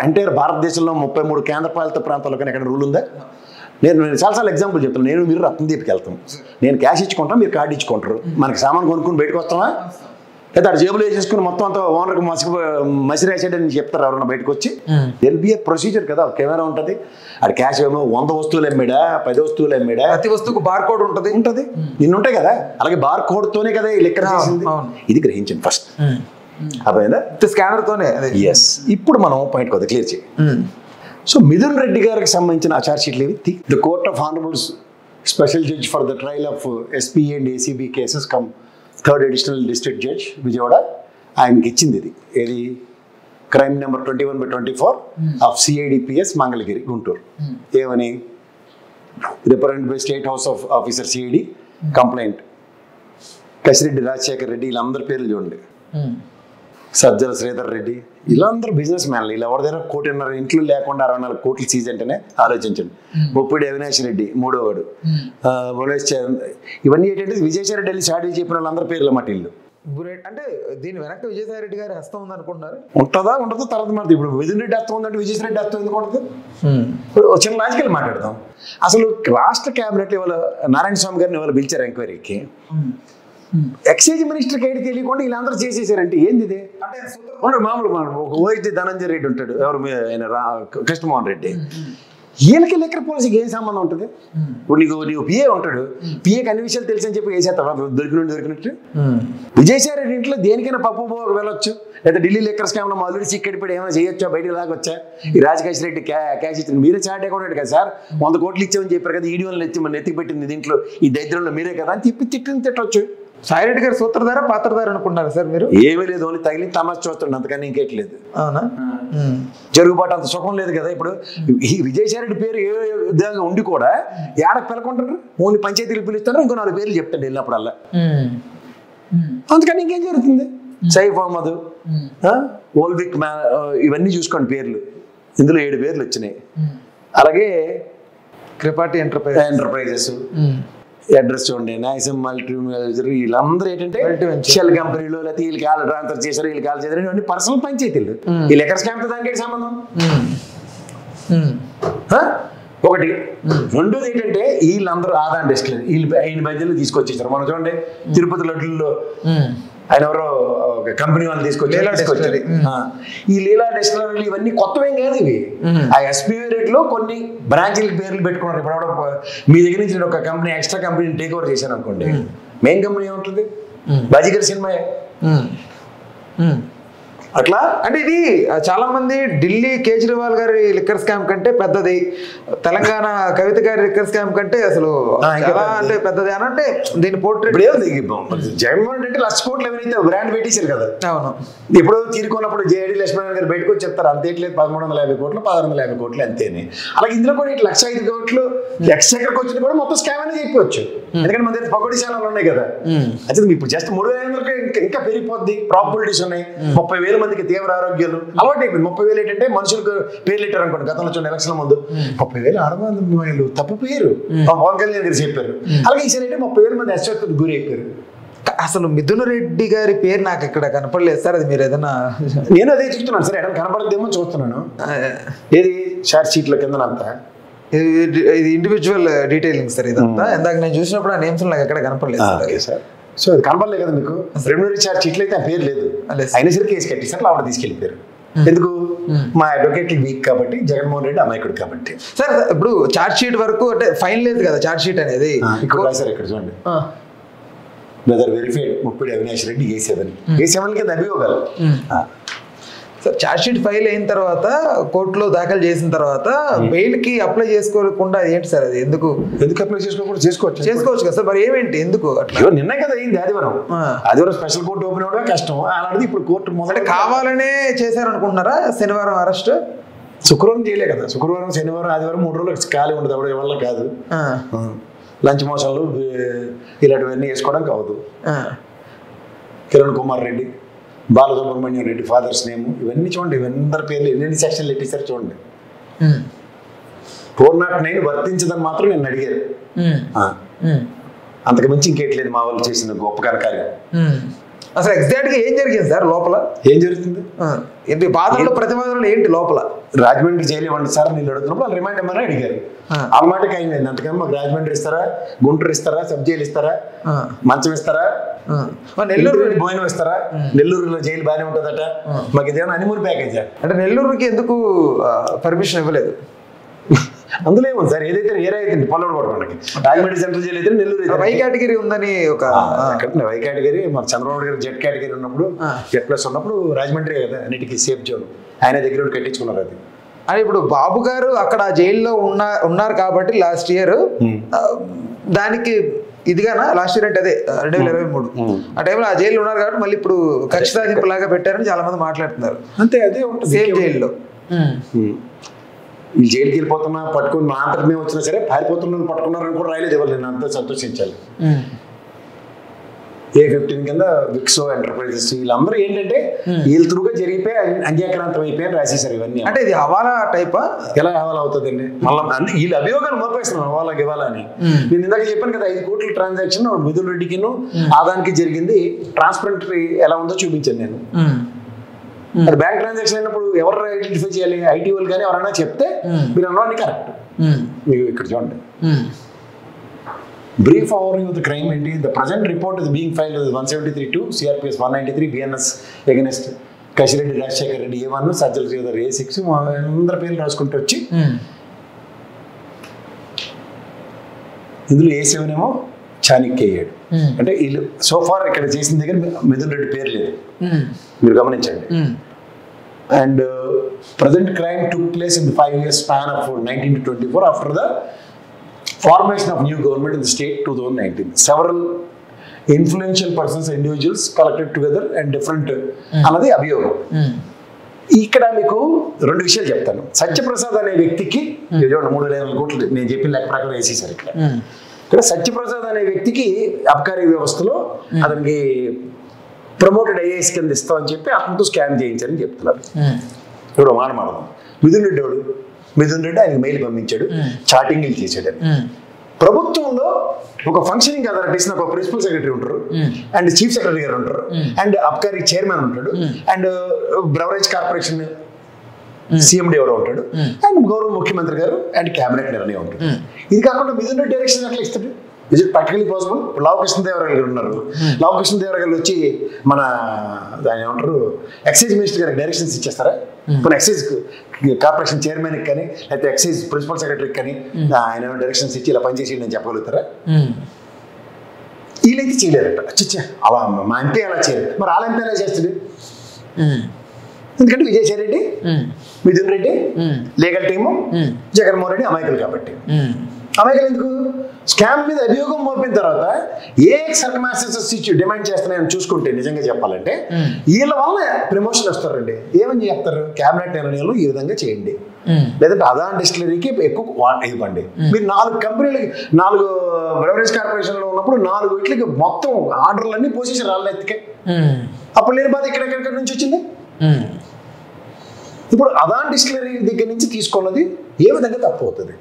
B: ఎంటైర్ భారతదేశంలో 33 కేంద్రపాలిత ప్రాంతాల్లో కానీ ఎక్కడ రూల్ ఉందా? నేను చాలాసార్లు ఎగ్జాంపుల్ చెప్తాను. నేను మీరు రత్నదీప్కి వెళ్తాం, నేను క్యాష్ ఇచ్చుకుంటాం, మీరు కార్డు ఇచ్చుకుంటారు, మనకి సామాన్ కొనుక్కుని బయటకు వస్తామా? లేదా అక్కడ జేబులో వేసేసుకుని మొత్తం అంతా ఓనర్కి మసి రాసేటని చెప్తారు ఎవరన్నా బయటకు వచ్చి? దెల్ బి ఏ ప్రొసీజర్ కదా, కెమెరా ఉంటుంది. అది క్యాష్ ఏమో 100 వస్తువులు అమ్మాడా, 10 వస్తువులు అమ్మాడా,
A: ప్రతి వస్తువుకు బార్ కోడ్ ఉంటుంది.
B: నిన్ను ఉంటాయి కదా, అలాగే బార్ కోడ్తోనే కదా ఈ లెక్క చేసింది. ఇది గ్రహించండి ఫస్ట్. అర్థమైందా?
A: స్కానర్తోనే.
B: ఎస్. ఇప్పుడు మనం పాయింట్ కొద్దిగా క్లియర్ చేయి. సో మిథున్ రెడ్డి గారికి సంబంధించిన ఆ ఛార్జ్ షీట్లు ఇవి. The court of honourables special judge for the trial of SP and ACB cases cum 3rd additional district judge Vijayawada ఆయనకి ఇచ్చింది. ఇది ఏది? Crime number 21/24 of CIDPS Mangalagiri Guntur. ఏమని? Represented by state house of officer CID complaint Kasireddy Rajasekhar Reddy, వీళ్ళందరి పేర్లు చూడండి. సజ్జల శ్రీధర్ రెడ్డి, వీళ్ళందరూ బిజినెస్ మ్యాన్లు. వీళ్ళు ఎవరిదైనా 1.5 ఇంట్లో లేకుండా 64 కోట్లు సీజ్ అంటేనే ఆలోచించండి. ముప్పిడి అవినాష్ రెడ్డి మూడోవాడు, ఇవన్నీ ఏంటంటే విజయసాయి రెడ్డి వెళ్ళి స్టార్ట్ చెప్పిన వాళ్ళందరి పేర్లు మాట ఇల్లు.
A: అంటే దీని వెనక విజయసాయి రెడ్డి గారి హస్తం ఉంది అనుకుంటున్నారు.
B: ఉంటుందా ఉండదు తర్వాత మాట. ఇప్పుడు మిథున్ రెడ్డి హస్తం ఉందంటే విజయసాయి రెడ్డి హస్తం ఎందుకు ఉంటుంది? ఇప్పుడు చిన్న లాజికల్ మాట్లాడదాం. అసలు రాష్ట్ర క్యాబినెట్ ఇవాళ నారాయణ స్వామి గారిని ఇవాళ పిలిచారు ఎంక్వైరీకి. ఎక్సైజ్ మినిస్టర్కి ఏంటి తెలియకుండా వీళ్ళందరూ చేసేసారంటే ఏంది ఇది ఉన్నాడు మామూలు ఒక ఓఎస్డి ధనంజయ రెడ్డి ఉంటాడు ఎవరు ఆయన కృష్ణమోహన్ రెడ్డి వీళ్ళకి లిక్కర్ పాలసీకి ఏం సంబంధం ఉంటుంది ఇప్పుడు నీకు పిఏ ఉంటాడు పిఏకి అన్ని విషయాలు తెలిసి అని చెప్పి వేసేస్తావు దొరికినట్టు విజయసాయి రెడ్డి ఇంట్లో దేనికైనా పప్పు వెళ్ళొచ్చు లేదా ఢిల్లీ లిక్కర్ స్కామ్లో ఆల్రెడీ చిక్కడిపోయి ఏమైనా చేయొచ్చా బయటకు లాగొచ్చా ఈ రాజకేష్ రెడ్డి క్యాష్ ఇచ్చింది మీరే చాట్ అకౌంట్ కదా సార్ 100 కోట్లు ఇచ్చామని చెప్పారు కదా ఈడీఓలు ఎత్తి మన ఎత్తికి పెట్టింది దీంట్లో ఈ దరిద్రంలో మీరే కదా అని చెప్పి తిట్టొచ్చు
A: సాయిరెడ్డి గారు సూత్రధార పాత్రధార అనుకుంటున్నారు సార్ మీరు
B: ఏమీ లేదు ఓన్లీ తగిలి తమాష చూస్తుండే అంతకని ఇంకేట్లేదు
A: అవునా
B: జరుగుబాటు అంత సుఖం లేదు కదా ఇప్పుడు ఈ విజయసాయి రెడ్డి పేరు ఏ విధంగా ఉండి కూడా ఏడకు పిలకుంటారు ఓన్లీ పంచాయతీలు పిలుస్తారు ఇంకో 4 పేర్లు చెప్తాడు వెళ్ళినప్పుడల్లా అందుకని ఇంకేం జరుగుతుంది సైఫ్ అహ్మద్ ఓల్విక్ ఇవన్నీ చూసుకోండి పేర్లు ఇందులో 7 పేర్లు వచ్చినాయి అలాగే
A: క్రిపాటి
B: ఎంటర్ప్రైజెస్ అడ్రస్ చూడండి నాయసం మల్టీ వీళ్ళందరూ ఏంటంటే షెల్ కంపెనీలు లేకపోతే వీళ్ళకి కాల్ ట్రాన్స్ఫర్ చేశారు వీళ్ళు కాల్ చేశారు ఇవన్నీ పర్సనల్ పంచాయతీలు వీళ్ళు ఎక్కడ స్కామ్తో దానికి సంబంధం ఒకటి రెండోది ఏంటంటే వీళ్ళందరూ ఆదాయం డెస్టిలరీ వీళ్ళు ఆయన మధ్యలో తీసుకొచ్చేసారు మనం చూడండి తిరుపతి లడ్డుల్లో ఆయన ఎవరో కంపెనీ వాళ్ళు తీసుకొచ్చారు ఈ లీలా డెస్టిలరీలు ఇవన్నీ కొత్తవేం కాదు ఇవి ఆ ఎస్పీవీ రేట్లో కొన్ని బ్రాంచీల పేర్లు పెట్టుకున్నారు ఇప్పుడు మీ దగ్గర నుంచి నేను ఒక కంపెనీ ఎక్స్ట్రా కంపెనీని టేక్ ఓవర్ చేశాను అనుకోండి మెయిన్ కంపెనీ ఏముంటుంది బాజీగర్ సినిమా అట్లా
A: అంటే ఇది చాలా మంది ఢిల్లీ కేజ్రీవాల్ గారి లిక్కర్ స్కామ్ కంటే పెద్దది తెలంగాణ కవిత గారి లిక్కర్ స్కామ్ కంటే అసలు చాలా అంటే పెద్దది అని అంటే దీని పోర్ట్రేట్
B: జగన్మోహన్ రెడ్డి 1,00,000 కోట్లు ఎవరైతే బ్రాండ్ పెట్టేశారు కదా
A: అవును
B: ఇప్పుడు తీరుకున్నప్పుడు జేడి లక్ష్మణ్ గారు బయటకు వచ్చి చెప్తారు అంతేట్లేదు 1,350 కోట్లు 1,650 కోట్లు అంతేనే అలాగే ఇందులో కూడా 1,05 కోట్లు ఎక్కడికి వచ్చింది కూడా మొత్తం స్కామ్ అని చెప్పవచ్చు ఎందుకంటే మన దగ్గర పకోడీ ఛానల్ ఉన్నాయి కదా అయితే ఇప్పుడు జస్ట్ 3,500 ఇంకా పెరిగిపోద్ది ప్రాబిలిటీస్ ఉన్నాయి 30,000 మందికి తీవ్ర ఆరోగ్యాలు అలవాటు అయిపోయింది 30,000 ఏంటంటే మనుషులకు పేర్లు పెట్టారు అనుకోండి గతంలో చూడండి ఎలక్షన్ ముందు 30,000 ఆడవాళ్ళు తప్పు పేరు పవన్ కళ్యాణ్ గారు చెప్పారు అలాగే ఈసారి అంటే 30,000 మంది అశ్వత్థకు గురి అయిపోయారు
A: అసలు మిథున్ రెడ్డి గారి పేరు నాకు ఇక్కడ కనపడలేదు సార్ అది మీరు ఏదైనా
B: నేను అదే చూస్తున్నాను సార్ ఎక్కడ కనపడదేమో చూస్తున్నాను ఏది షార్ట్ షీట్ల కింద అంతా
A: ఇది ఇండివిజువల్ డీటెయిలింగ్ సార్ ఇదంతా ఇందాక నేను చూసినప్పుడు ఆ నేమ్స్ నాకు ఎక్కడ కనపడలేదు
B: సార్ సో అది కనపడలేదు కదా మీకు ప్రిలిమినరీ ఛార్జ్ షీట్లు అయితే ఆ పేరు లేదు అయినా సరే కేసు కట్టేసారు ఆవిడ తీసుకెళ్ళిపోయారు ఎందుకు మా అడ్వకేట్లు వీక్ కాబట్టి జగన్మోహన్ రెడ్డి అమాయకుడు కాబట్టి
A: సార్ ఇప్పుడు ఛార్జ్ షీట్ వరకు అంటే ఫైన్ లేదు కదా ఛార్జ్ షీట్ అనేది
B: ఇక్కడ సార్ ఇక్కడ చూడండి brother verified Muppidi Avinash Reddy A7 కింద అభియోగాలు
A: సార్ ఛార్జ్ షీట్ ఫైల్ అయిన తర్వాత కోర్టులో దాఖలు చేసిన తర్వాత బెయిల్ కి అప్లై చేసుకోకుండా ఏంటి సార్ అది ఎందుకు
B: అప్లై చేసుకోకుండా చేసుకోవచ్చు
A: కదా సార్ మరి ఏమేంటి ఎందుకు అట్లా
B: నిన్న కదా అయింది ఆదివారం స్పెషల్ కోర్టు ఓపెన్ అవ్వడం కష్టం అలాంటిది ఇప్పుడు కోర్టు
A: మొదట కావాలనే చేశారనుకుంటున్నారా శనివారం అరెస్ట్
B: శుక్రవారం చేయలే కదా శుక్రవారం శనివారం ఆదివారం 3 రోజులు ఖాళీ ఉండదు ఎవరి వల్ల కాదు లంచ్ మోషన్లు ఇలాంటివన్నీ వేసుకోవడం కావద్దు కిరణ్ కుమార్ రెడ్డి బాలసుబ్రహ్మణ్యం రెడ్డి ఫాదర్స్ నేమ్ ఇవన్నీ చూడండి ఇవన్నీ పేర్లు ఎన్ని సెక్షన్లు ఎట్టేసారు చూడండి 409 వర్తించదని మాత్రం నేను అడిగారు అంతకు మించి ఇంకేట్లేదు మా వాళ్ళు చేసిన గొప్ప కార్యం
A: అసలు ఎగ్జాక్ట్ గా ఏం జరిగింది సార్ లోపల
B: ఏం జరుగుతుంది
A: ఏంటి బాధలు ప్రతివాదనలు ఏంటి లోపల
B: రాజమండ్రి జైలు ఇవ్వండి సార్ నేను అడుగుతున్నప్పుడు వాళ్ళు రిమైండ్ ఇవ్వమని అడిగారు ఆ మాటకి అయింది అంతకన్నా మాకు రాజమండ్రి ఇస్తారా గుంటూరు ఇస్తారా సబ్ జైలు ఇస్తారా మంచం ఇస్తారా నెల్లూరు భోజనం ఇస్తారా నెల్లూరులో జైలు బాగానే ఉంటుందట మాకు ఇదేమన్నా హనీమూన్ ప్యాకేజ్
A: అంటే నెల్లూరుకి ఎందుకు పర్మిషన్ ఇవ్వలేదు
B: అందులో ఏముంది సార్ ఏదైతే ఏరియా అయితే పొలం కొట్టుకోండి రాజమండ్రి సెంట్రల్ జైలు అయితే నెల్లూరు
A: వై కేటగిరీ ఉందని ఒక
B: వై కేటగిరీ మన చంద్రబాబు గారు జెడ్ కేటగిరీ ఉన్నప్పుడు Z+ ఉన్నప్పుడు రాజమండ్రి కదా అన్నిటికీ సేఫ్ జోన్ ఆయన దగ్గర కట్టించుకున్నారు అది
A: అని ఇప్పుడు బాబు గారు అక్కడ జైల్లో ఉన్నారు కాబట్టి లాస్ట్ ఇయర్ దానికి ఇదిగానా లాస్ట్ ఇయర్ అంటే అదే 2023 ఆ టైంలో ఆ జైల్లో ఉన్నారు కాబట్టి మళ్ళీ ఇప్పుడు కక్ష సాధింపు లాగా పెట్టారని చాలా మంది మాట్లాడుతున్నారు
B: అంతే అదే
A: సేమ్ జైల్లో
B: ఈ జైలుకి వెళ్ళిపోతున్నా పట్టుకుని మా అంతటి మేము వచ్చినా సరే పారిపోతున్నా పట్టుకున్నారని కూడా రాయలేదు ఇవ్వాలి నేను అంతా సంతోషించాలి A15 కింద విక్సో ఎంటర్ప్రైజెస్ వీళ్ళందరూ ఏంటంటే వీళ్ళ త్రూగా జరిగిపోయి అంగీకారాంతం అయిపోయి రాసేసారు ఇవన్నీ
A: అంటే ఇది హవాలా టైపా
B: ఎలా హవాలా అవుతుందండి మళ్ళీ వీళ్ళ అభియోగాలు మోపేస్తున్నాం హవాలా గివాలా అని నేను ఇందాక చెప్పాను కదా 5 కోట్ల ట్రాన్సాక్షన్ మిథున్ రెడ్డికి ఆదానికి జరిగింది ట్రాన్స్పరెంట్ ఎలా ఉందో చూపించాను నేను అది బ్యాంక్ ట్రాన్సాక్షన్ అయినప్పుడు ఎవరు ఐడెంటిఫై చేయాలి ఐటీ వాళ్ళు కానీ ఎవరైనా చెప్తే మీరు అన్నవాడిని కరెక్ట్ మీరు ఇక్కడ చూడండి Brief overview of the crime ఏంటి? The present report is being filed with 173(2), CRPS 193, BNS against Kasireddy Rajasekhar Reddy A1, Sajjala Sridhar A6, అందరి పేర్లు రాసుకుంటూ వచ్చి ఇందులో A7 ఏమో చాణక్య అయ్యాడు. అంటే వీళ్ళు సోఫార్ ఇక్కడ చేసిన దగ్గర మిథున్ రెడ్డి పేరు లేదు, మీరు గమనించండి. And present crime took place in the 5 years span of 19 to 24 after the formation of new government in the state 2019. Several influential persons, individuals collected together and different అన్నది అభియోగం. ఇక్కడ మీకు 2 విషయాలు చెప్తాను. సత్యప్రసాద్ అనే వ్యక్తికి 3,500 కోట్లు నేను చెప్పిన లెక్క ప్రకారం వేసేసారు. ఇక్కడ సత్యప్రసాద్ అనే వ్యక్తికి అబ్కారీ వ్యవస్థలో అతనికి ప్రమోటెడ్ ఐఏఎస్ కింద ఇస్తామని చెప్పి అతనితో స్కామ్ చేయించారని చెప్తున్నారు. ఇప్పుడు మాట్లాడదాం. మిథున్ రెడ్డి వాడు, మిథున్ రెడ్డి ఆయనకి మెయిల్ పంపించాడు, చాటింగ్లు చేశాడు. ప్రభుత్వంలో ఒక ఫంక్షనింగ్ అథారిటీస్ ఒక ప్రిన్సిపల్ సెక్రటరీ ఉంటారు, అండ్ చీఫ్ సెక్రటరీ గారు ఉంటారు, అండ్ అబ్కారీ చైర్మన్ ఉంటాడు, అండ్ బ్రవరేజ్ కార్పొరేషన్ సీఎండీ ఎవరో ఉంటాడు, అండ్ గౌరవ ముఖ్యమంత్రి గారు అండ్ క్యాబినెట్ నిర్ణయం ఉంటుంది. ఇది కాకుండా మిథున్ రెడ్డి డైరెక్షన్ ఎట్లా ఇస్తాడు? Is it practically possible? Lavu Krishnadevarayalu గారు ఉన్నారు. లావు కృష్ణదేవరాయలు వచ్చి మన దాని ఏమంటారు ఎక్సైజ్ మినిస్టర్ గారికి డైరెక్షన్స్ ఇచ్చేస్తారా? కొన్ని ఎక్సైజ్ కార్పొరేషన్ చైర్మన్కి కానీ లేకపోతే ఎక్సైజ్ ప్రిన్సిపల్ సెక్రటరీకి కానీ ఆయన డైరెక్షన్స్ ఇచ్చి ఇలా పనిచేసి నేను చెప్పగలుగుతారా? వీళ్ళైతే చేయలేరట. అచ్చా అలా మా ఎంపీ అలా చేయలేదు, మరి వాళ్ళ ఎంపీ ఎలా చేస్తుంది? ఎందుకంటే విజయసాయి రెడ్డి, మిథున్ రెడ్డి, లీగల్ టీము, జగన్మోహన్ రెడ్డి అమాయకులు కాబట్టి. అమాయకులు ఎందుకు? స్కామ్ మీద అభియోగం మోపిన తర్వాత ఏ సర్కమాస్టెన్సెస్ ఇచ్చి డిమాండ్ చేస్తున్నాయని చూసుకుంటే నిజంగా చెప్పాలంటే వీళ్ళ వల్ల ప్రమోషన్ వస్తారండి. ఏమని చెప్తారు? క్యాబినెట్ నిర్ణయాలు ఈ విధంగా చేయండి, లేదంటే అదాన్ డిస్టిలరీకి ఎక్కువ ఇవ్వండి. మీరు 4 కంపెనీలకి 4 బ్రెవరేజ్ కార్పొరేషన్లో ఉన్నప్పుడు 4 వీటికి మొత్తం ఆర్డర్లన్నీ పోసేసి రాళ్ళ ఎత్తికే. అప్పుడు లేని బాధ ఎక్కడెక్కడి నుంచి వచ్చింది? ఇప్పుడు అదాన్ డిస్టిలరీ దగ్గర నుంచి తీసుకున్నది ఏ విధంగా తప్పు అవుతుంది?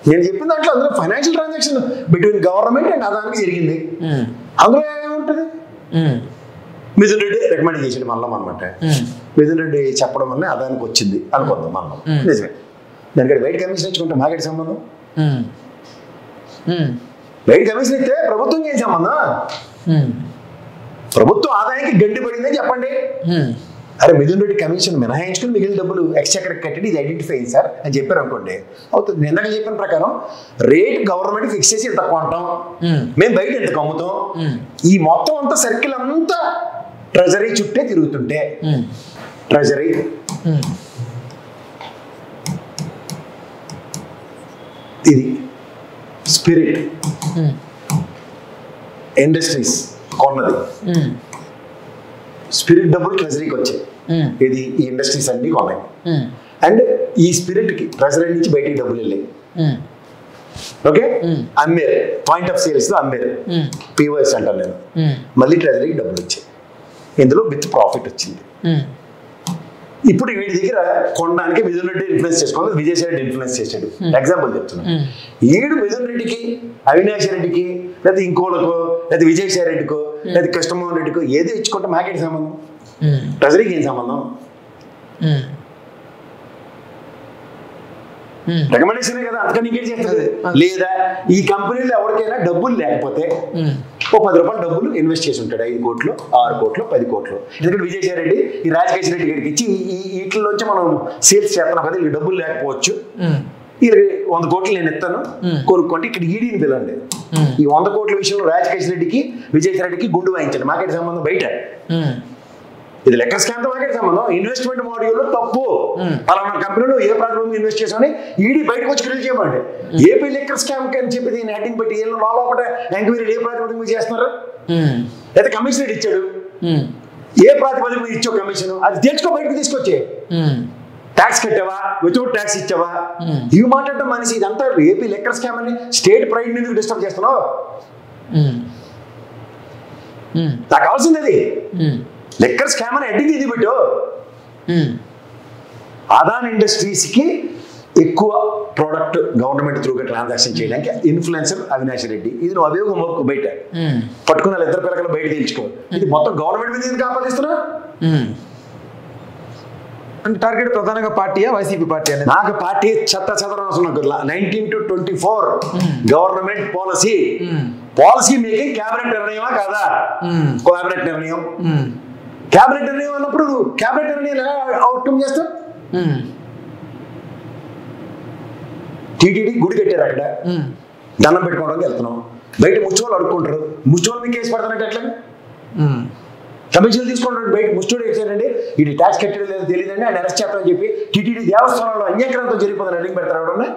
B: నేను చెప్పిన దాంట్లో అందులో financial transaction between government and అదానికి జరిగింది. అందులో ఏముంటుంది? మిథున్ రెడ్డి రికమెండ్ చేసాడు మళ్ళం అనమాట. మిథున్ రెడ్డి చెప్పడం వల్ల అదానికి వచ్చింది అనుకుందాం మనం. నిజమే. దానికి బయట కమిషన్ ఇచ్చుకుంటే మాకేటి సంబంధం? బయట కమిషన్ ఇస్తే ప్రభుత్వం ఏం సంబంధం? ప్రభుత్వం ఆదాయానికి గడ్డి పడిందని చెప్పండి. అరే మిథున్ రెడ్డి కమిషన్ మినహాయించుకుని మిగిలిన డబ్బులు ఎక్స్చెక్కర్కి కట్టండి, ఇది ఐడెంటిఫై అయింది సార్ అని చెప్పారు అనుకోండి, అవుతుంది. నేను ఇందాక చెప్పిన ప్రకారం రేట్ గవర్నమెంట్ ఫిక్స్ చేసి ఎంత కొంటాం, మేము బయట ఎంత అమ్ముతాం, ఈ మొత్తం అంతా సర్కిల్ అంతా ట్రెజరీ చుట్టే తిరుగుతుంటే ట్రెజరీ ఇది స్పిరిట్ ఇండస్ట్రీస్ కొన్నది, స్పిరిట్ డబ్బులు ట్రెజరీకి వచ్చాయి. ఇది ఈ ఇండస్ట్రీస్ అన్ని కొన్నాయి. అండ్ ఈ స్పిరిట్ కి ట్రెజరీ నుంచి బయటికి డబ్బులు వెళ్ళాయి. ఓకే, అమ్మారు, పాయింట్ ఆఫ్ సేల్స్ లో అమ్మారు, పీఓఎస్ అంటాను నేను. మళ్ళీ ట్రెజరీకి డబ్బులు వచ్చాయి, ఇందులో విత్ ప్రాఫిట్ వచ్చింది. ఇప్పుడు వీడి దగ్గర కొనడానికి మిథున్ రెడ్డి ఇన్ఫ్లుయెన్స్ చేసుకోవాలి, విజయసాయి రెడ్డి ఇన్ఫ్లుయెన్స్ చేశాడు. ఎగ్జాంపుల్ చెప్తున్నాను. ఈడు మిథున్ రెడ్డికి, అవినాష్ రెడ్డికి, లేదా ఇంకోళ్ళకో, లేదా విజయసాయి రెడ్డికో, లేదా కృష్ణమోహన్ రెడ్డికో ఏదో ఇచ్చుకుంటే మాకేంటి సంబంధం? ట్రెజరీకి ఏం సంబంధం? రికమెండేషన్ కదా, అంతకని ఇంకేం చేస్తుంది? లేదా ఈ కంపెనీలో ఎవరికైనా డబ్బులు లేకపోతే ఓ 10 రూపాయలు డబ్బులు ఇన్వెస్ట్ చేసి ఉంటాడు, 5 కోట్లు, 6 కోట్లు, 10 కోట్లు. ఎందుకంటే విజయసాయి రెడ్డి ఈ రాజకేష్ రెడ్డి గారికి ఇచ్చి వీటిలోంచి మనం సేల్స్ చేస్తున్నాం కదా, వీళ్ళకి డబ్బులు లేకపోవచ్చు, వీళ్ళకి 100 కోట్లు నేను ఇస్తాను కొనుక్కోండి, ఇక్కడ ఈడీని పిల్లండి. ఈ 100 కోట్ల విషయంలో రాజకేష్ రెడ్డికి, విజయసాయి రెడ్డికి గుండు వాయించండి, మాకేటి సంబంధం? బయట ఇది లెక్కర్ స్కామ్ తో మాకేటి సంబంధం? ఇన్వెస్ట్మెంట్ మాడ్యూల్లో తప్పు, పలానా కంపెనీలో ఏ ప్రాంతంలో ఇన్వెస్ట్ చేసామని ఈడీ బయటకు వచ్చి క్రియేట్ చేయమండి. ఏపీ లెక్కర్ స్కామ్ అని చెప్పి దీన్ని హెడ్డింగ్ పెట్టి వీళ్ళు లోపల ఎంక్వైరీ ఏ ప్రాతిపదిక మీద చేస్తున్నారు? లేదా కమిషనర్ ఇచ్చాడు, ఏ ప్రాతిపదిక మీద ఇచ్చో కమిషన్, అది తెచ్చుకో, బయటకు తీసుకొచ్చే. ట్యాక్స్ కట్టావా, వితౌట్ ట్యాక్స్ ఇచ్చావా, ఇవి మాట్లాడటం మనిషి. ఇదంతా ఏపీ లెక్కర్ స్కామ్ అని స్టేట్ ప్రైడ్ ఎందుకు డిస్టర్బ్ చేస్తున్నావు? నాకు కావాల్సింది అది లెక్కర్ స్కామ్ అని హెడ్డింగ్ ఇది పెట్టు. అదాన్ ఇండస్ట్రీస్ కి ఎక్కువ ప్రోడక్ట్ గవర్నమెంట్ త్రూగా ట్రాన్సాక్షన్ చేయడానికి ఇన్ఫ్లుయెన్సర్ అవినాష్ రెడ్డి. ఇది నువ్వు అభియోగం బయట పట్టుకున్న 2 పిల్లకలు బయట తేల్చుకో. ఇది మొత్తం గవర్నమెంట్ మీద ఎందుకు ఆపాదిస్తున్నా?
A: అంటే టార్గెట్ ప్రధానంగా పార్టీయా వైసీపీ పార్టీ అనేది?
B: నాకు పార్టీ చదరం 19 to 24 government policy making cabinet నిర్ణయమా కాదా? క్యాబినెట్ నిర్ణయం అన్నప్పుడు క్యాబినెట్ నిర్ణయం ఎలా అవుట్కమ్ చేస్తాం? టీటీడీ గుడి కట్టారు, అక్కడ దండం పెట్టుకోవడానికి వెళ్తున్నాం, బయట ముచ్చోళ్ళు అడుక్కుంటారు, ముచ్చోళ్ళు మీకు కేసు పడతానంటే ఎట్లా? కమిషన్లు తీసుకుంటాడు బయట ముచ్చోడు వేసాడండి, ఇది ట్యాక్స్ కట్టడం లేదో తెలియదండి, ఆయన అరెస్ట్ చేస్తామని చెప్పి టీటీడీ దేవస్థానంలో అన్యాక్రాంతం జరిగిపోతాను అడిగి పెడతారు ఎవడన్నా?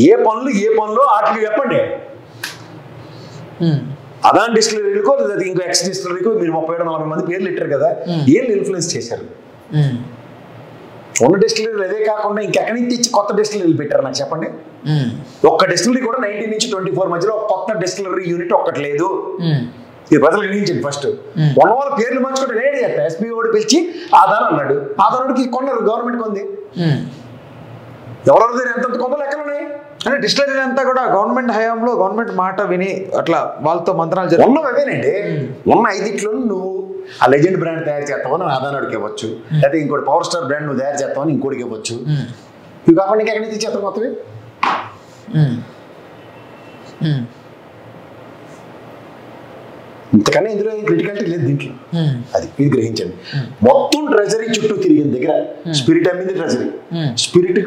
B: ఏ పనులు వాటికి చెప్పండి. అదాని డిస్టిలరీకో లేదా ఇంకో ఎక్స్ డిస్టిలరీకో మీరు 37-40 మంది పేర్లు ఇట్టారు కదా, ఏం ఇన్ఫ్లుయెన్స్ చేశారు? ఉన్న డిస్టిలరీలు అదే కాకుండా ఇంకెక్కడి నుంచి తెచ్చి కొత్త డిస్టిలరీలు పెట్టారు నాకు చెప్పండి. ఒక్క డిస్టిలరీ కూడా 19 నుంచి 24 మధ్యలో కొత్త డిస్టిలరీ యూనిట్ ఒక్కటి లేదు. ఇది ప్రజలు గ్రహించండి. ఫస్ట్ ఉన్న వాళ్ళ పేర్లు మార్చుకుంటే లేడీ అట్ట ఎస్పీ ఓడి పిలిచి ఆధారం అన్నాడు, ఆధారానికి కొన్నారు, గవర్నమెంట్ కొంది. ఎవరెవరి దగ్గర ఎంత కొంత లెక్కలు ఉన్నాయి
A: అంటే డిస్టిలరీ అంతా కూడా గవర్నమెంట్ హయాంలో గవర్నమెంట్ మాట విని అట్లా వాళ్ళతో మంత్రాలు
B: ఉన్నవి అవేనండి. ఉన్న 5 నువ్వు ఆ లెజెండ్ బ్రాండ్ తయారు చేస్తావని ఆదానాడికి ఇవ్వచ్చు, లేకపోతే ఇంకోటి పవర్ స్టార్ బ్రాండ్ నువ్వు తయారు చేస్తావని ఇంకోటికి ఇవ్వచ్చు. ఇవి కాకుండా ఇంకెక్కడి నుంచి చేస్తావు కొత్తవి? ఇంతకన్నా ఇందులో క్రిటికాలిటీ లేదు దీంట్లో. అది ఇది గ్రహించండి. మొత్తం ట్రెజరీ చుట్టూ తిరిగిన దగ్గర స్పిరిట్ అమ్మింది ట్రెజరీ, స్పిరిట్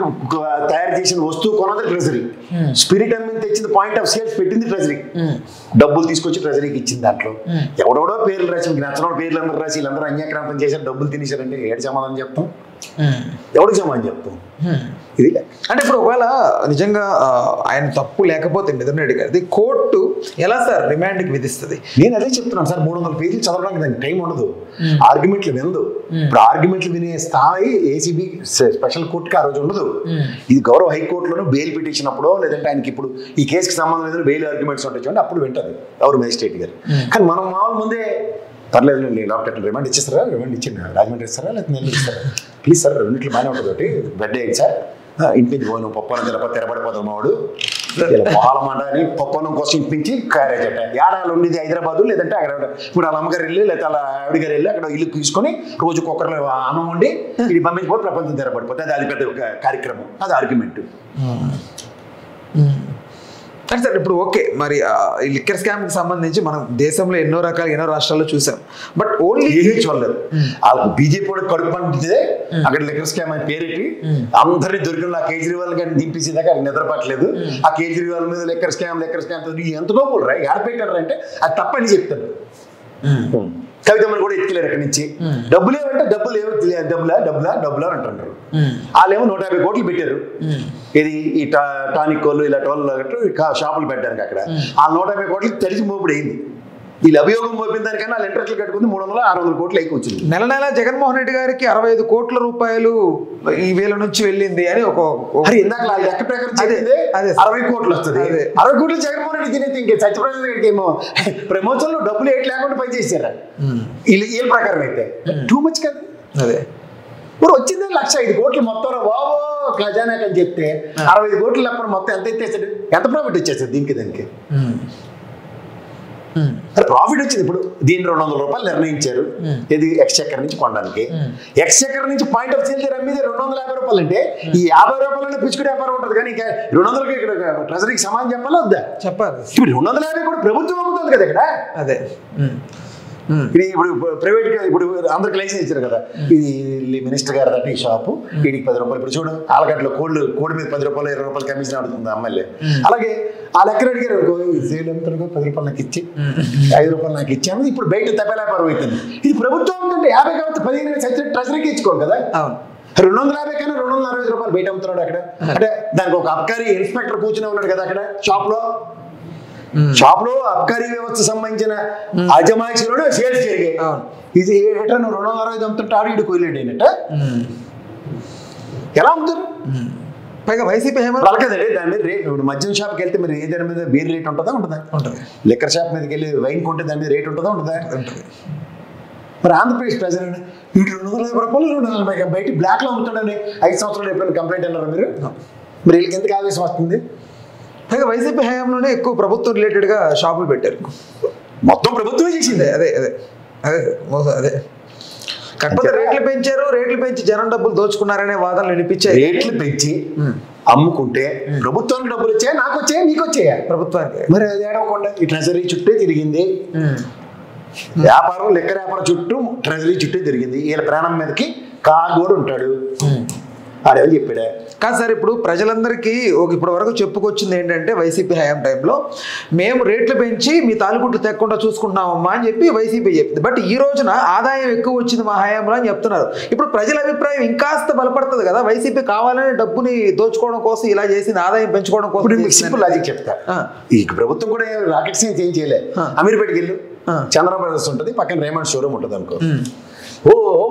B: తయారు చేసిన వస్తువు కొన్నది ట్రెజరీ, స్పిరిట్ అమ్మింది తెచ్చింది పాయింట్ ఆఫ్ సేల్స్ పెట్టింది ట్రెజరీ, డబ్బులు తీసుకొచ్చి ట్రెజరీకి ఇచ్చింది. దాంట్లో ఎవడెవడో పేర్లు రాసి నచ్చిన పేర్లు అందరూ రాసి వీళ్ళందరూ అన్యాక్రాంతం చేశారు, డబ్బులు తినేశారంటే ఏడు సమాధానం చెప్తాం? ఎవరికి సమాధానం చెప్తాం? ఇది
A: అంటే ఇప్పుడు ఒకవేళ నిజంగా ఆయన తప్పు లేకపోతే మిథున్ రెడ్డి గారిది కోర్టు ఎలా సార్ రిమాండ్కి విధిస్తుంది?
B: నేను అదే చెప్తున్నాను సార్, 300 పేజీలు చదవడానికి దానికి టైం ఉండదు, ఆర్గ్యుమెంట్లు వినదు. ఇప్పుడు ఆర్గ్యుమెంట్లు వినే స్థాయి ఏసీబీ స్పెషల్ కోర్టుకి ఆ రోజు ఉండదు. ఇది గౌరవ హైకోర్టులోనూ బెయిల్ పిటిషన్ అప్పుడో లేదంటే ఆయనకి ఇప్పుడు ఈ కేసుకి సంబంధం లేదని బెయిల్ ఆర్గ్యుమెంట్స్ ఉంటాయి చూడండి, అప్పుడు వింటది ఎవరు మేజిస్ట్రేట్ గారు. కానీ మనం మామూలు ముందే పర్లేదు డాక్టర్ రిమాండ్ ఇచ్చేస్తారా, రిమాండ్ ఇచ్చింది రాజమండ్రి ఇస్తారా లేకపోతే నెల్లూరు ఇస్తారా, ప్లీజ్ సార్ రెండింటిలో బాగానే ఉంటుంది ఒకటి బెడ్ అయ్యింది సార్, ఇంటి నుంచి పోను పప్పనం తెరపడిపోతాం మావాడు మొహాలమాట అని పప్పనం కోసం ఇంటించి క్యారేజ్ అట్ట ఏడాలు ఉండేది హైదరాబాదు, లేదంటే అక్కడ ఇప్పుడు వాళ్ళ అమ్మగారు వెళ్ళి లేకపోతే వాళ్ళ ఆవిడ గారు వెళ్ళి అక్కడ ఇల్లు తీసుకొని రోజు కుక్కర్లో అన్నం వండి ఇది పంపించిపోతే ప్రపంచం తెరపడిపోతుంది. అది పెద్ద కార్యక్రమం, అది ఆర్గ్యుమెంట్.
A: అంటే సార్ ఇప్పుడు ఓకే, మరి ఈ లిక్కర్ స్కామ్కి సంబంధించి మనం దేశంలో ఎన్నో రాష్ట్రాల్లో చూసాం, బట్ ఓన్లీ
B: చూడలేదు. బీజేపీ కూడా కడుపు పండితే అక్కడ లిక్కర్ స్కామ్ అని పేరెట్టి అందరినీ దొరికిన కేజ్రీవాల్ గారిని దింపేసేదాకా అది నిద్రపట్టలేదు. ఆ కేజ్రీవాల్ మీద లిక్కర్ స్కామ్ ఎంత గోపులు రా ఏడ పెట్టారు అంటే అది తప్పని చెప్తారు. కవితమ్మని కూడా ఎత్తుకెళ్ళారు అక్కడి నుంచి. డబ్బులు ఏమంటే డబ్బులు ఏమో డబ్బులా అంటున్నారు. వాళ్ళేమో 150 కోట్లు పెట్టారు. ఇది ఈ టానిక్ కోళ్ళు ఇలాంటి వాళ్ళు షాపులు పెట్టడానికి అక్కడ ఆ 150 కోట్లు తడిసి మోపుడు అయింది. వీళ్ళు అభియోగం మోపిన దానికన్నా వాళ్ళు ఇంట్రెస్ట్లు కట్టుకుంది 300-600 కోట్లు ఎక్కువ వచ్చింది.
A: నెల జగన్మోహన్ రెడ్డి గారికి 65 కోట్ల రూపాయలు ఈ వేల నుంచి వెళ్ళింది అని ఒక
B: ఇందాక లెక్క ప్రకారం 60 కోట్లు వస్తుంది. 60 కోట్లు జగన్మోహన్ రెడ్డి తినేది ఇంకే సత్యప్రసాద్ గారికి ఏమో ప్రమోషన్లో డబ్బులు ఏట్ లేకుండా పనిచేశారా వీళ్ళ ప్రకారం అయితే టూ మచ్ కదా.
A: అదే
B: ఇప్పుడు వచ్చిందే 105 కోట్లు మొత్తం బాబో ఖజానాకి అని చెప్తే 65 కోట్లు లేకపోతే మొత్తం ఎంత ఎత్తేస్తాడు, ఎంత ప్రాఫిట్ వచ్చేస్తుంది దానికి ప్రాఫిట్ వచ్చింది. ఇప్పుడు దీన్ని 200 రూపాయలు నిర్ణయించారు ఇది ఎక్స్చెక్కర్ నుంచి కొనడానికి. ఎక్స్చెక్కర్ నుంచి పాయింట్ ఆఫ్ సేల్ అమ్మేది 250 రూపాయలు అంటే ఈ 50 రూపాయలు పిచ్చుకునే వ్యాపారం ఉంటుంది. కానీ ఇంకా 200కి ఇక్కడ ట్రెజరీకి సమానం చెప్పాలా వద్దా?
A: చెప్పాలి.
B: ఇప్పుడు 250 కూడా ప్రభుత్వం అమ్ముతుంది కదా ఇక్కడ.
A: అదే
B: ఇది ఇప్పుడు ప్రైవేట్ ఇప్పుడు అందరికి లైసెన్స్ ఇచ్చారు కదా, ఇది మినిస్టర్ గారు అంటే ఈ షాపు వీడికి 10 రూపాయలు. ఇప్పుడు చూడు ఆలగడ్డలో కోడి మీద 10 రూపాయలు 20 రూపాయలు కమిషన్ అడుగుతుంది ఎమ్మెల్యే. అలాగే ఆ లెక్కన అడిగారు సేల్ అమ్ముతారు 10 రూపాయలు నాకు ఇచ్చి 5 రూపాయలు నాకు ఇచ్చాము. ఇప్పుడు బయట తప్పేలాపారం అవుతుంది. ఇది ప్రభుత్వం ఉందంటే 50 కాబట్టి 15 ట్రెజరీకి ఇచ్చుకోవాలి కదా. 250 కన్నా 260 రూపాయలు బయట అమ్ముతున్నాడు అక్కడ. అంటే దానికి ఒక అబ్కారీ ఇన్స్పెక్టర్ కూర్చుని ఉన్నాడు కదా అక్కడ షాప్ లో అబ్కారీ వ్యవస్థ సంబంధించిన అజమాయిషీలోనే సేల్స్ జరిగాయి. ఇది ఏటా నువ్వు 260 అమ్ముతుంటే ఆడు కోయలేడు అయినట్ట ఎలా అమ్ముతారు?
A: పైగా వైసీపీ
B: కదండి దాని మీద రేట్. ఇప్పుడు మద్యం షాప్కి వెళ్తే మరి ఏదైనా మీద బీర్ రేట్ ఉంటుందా? ఉంటుంది. లిక్కర్ షాప్ మీదకి వెళ్ళి వైన్ కొంటే దాని మీద రేట్ ఉంటుందా? ఉంటుంది. మరి ఆంధ్రప్రదేశ్ ప్రజలు వీటి 250 రూపాయలు 240 బయట బ్లాక్ లో అమ్ముతుండండి. 5 సంవత్సరాలు ఎప్పుడైనా కంప్లైంట్ అన్నారు మీరు? మరి వీళ్ళకి ఎందుకు ఆవేశం వస్తుంది?
A: పైగా వైసీపీ హయాంలోనే ఎక్కువ ప్రభుత్వం రిలేటెడ్గా షాపులు పెట్టారు.
B: మొత్తం ప్రభుత్వమే చేసింది.
A: అదే కాకపోతే రేట్లు పెంచి జనం డబ్బులు దోచుకున్నారనే వాదనలు వినిపించాయి.
B: రేట్లు పెంచి అమ్ముకుంటే ప్రభుత్వానికి డబ్బులు వచ్చాయా, నాకు వచ్చాయా, మీకు వచ్చాయా?
A: ప్రభుత్వానికి.
B: మరి అది ఏడవకుండా ఈ ట్రెజరీ చుట్టే తిరిగింది. వ్యాపారం లిక్కర్ వ్యాపారం చుట్టూ ట్రెజరీ చుట్టే తిరిగింది. వీళ్ళ ప్రాణం మీదకి కాగోడు ఉంటాడు. ఆడేవాళ్ళు చెప్పాడే
A: కాదు సార్. ఇప్పుడు ప్రజలందరికీ ఇప్పటి వరకు చెప్పుకొచ్చింది ఏంటంటే వైసీపీ హయాం టైంలో మేము రేట్లు పెంచి మీ తాలిగుట్లు తెక్కకుండా చూసుకుంటున్నామమ్మా అని చెప్పి వైసీపీ చెప్పింది. బట్ ఈ రోజున ఆదాయం ఎక్కువ వచ్చింది మా హయాంలో అని చెప్తున్నారు. ఇప్పుడు ప్రజల అభిప్రాయం ఇంకాస్త బలపడుతుంది కదా, వైసీపీ కావాలని డబ్బుని దోచుకోవడం కోసం ఇలా చేసింది, ఆదాయం పెంచుకోవడం కోసం.
B: సింపుల్ లాజిక్ చెప్తా. ఈ ప్రభుత్వం కూడా రాకెట్ సైన్స్ ఏం చేయలే. అమీర్పేటకి వెళ్ళు, చంద్రబాబు బ్రదర్స్ ఉంటుంది, పక్కన రేమండ్ షోరూమ్ ఉంటుంది అనుకో.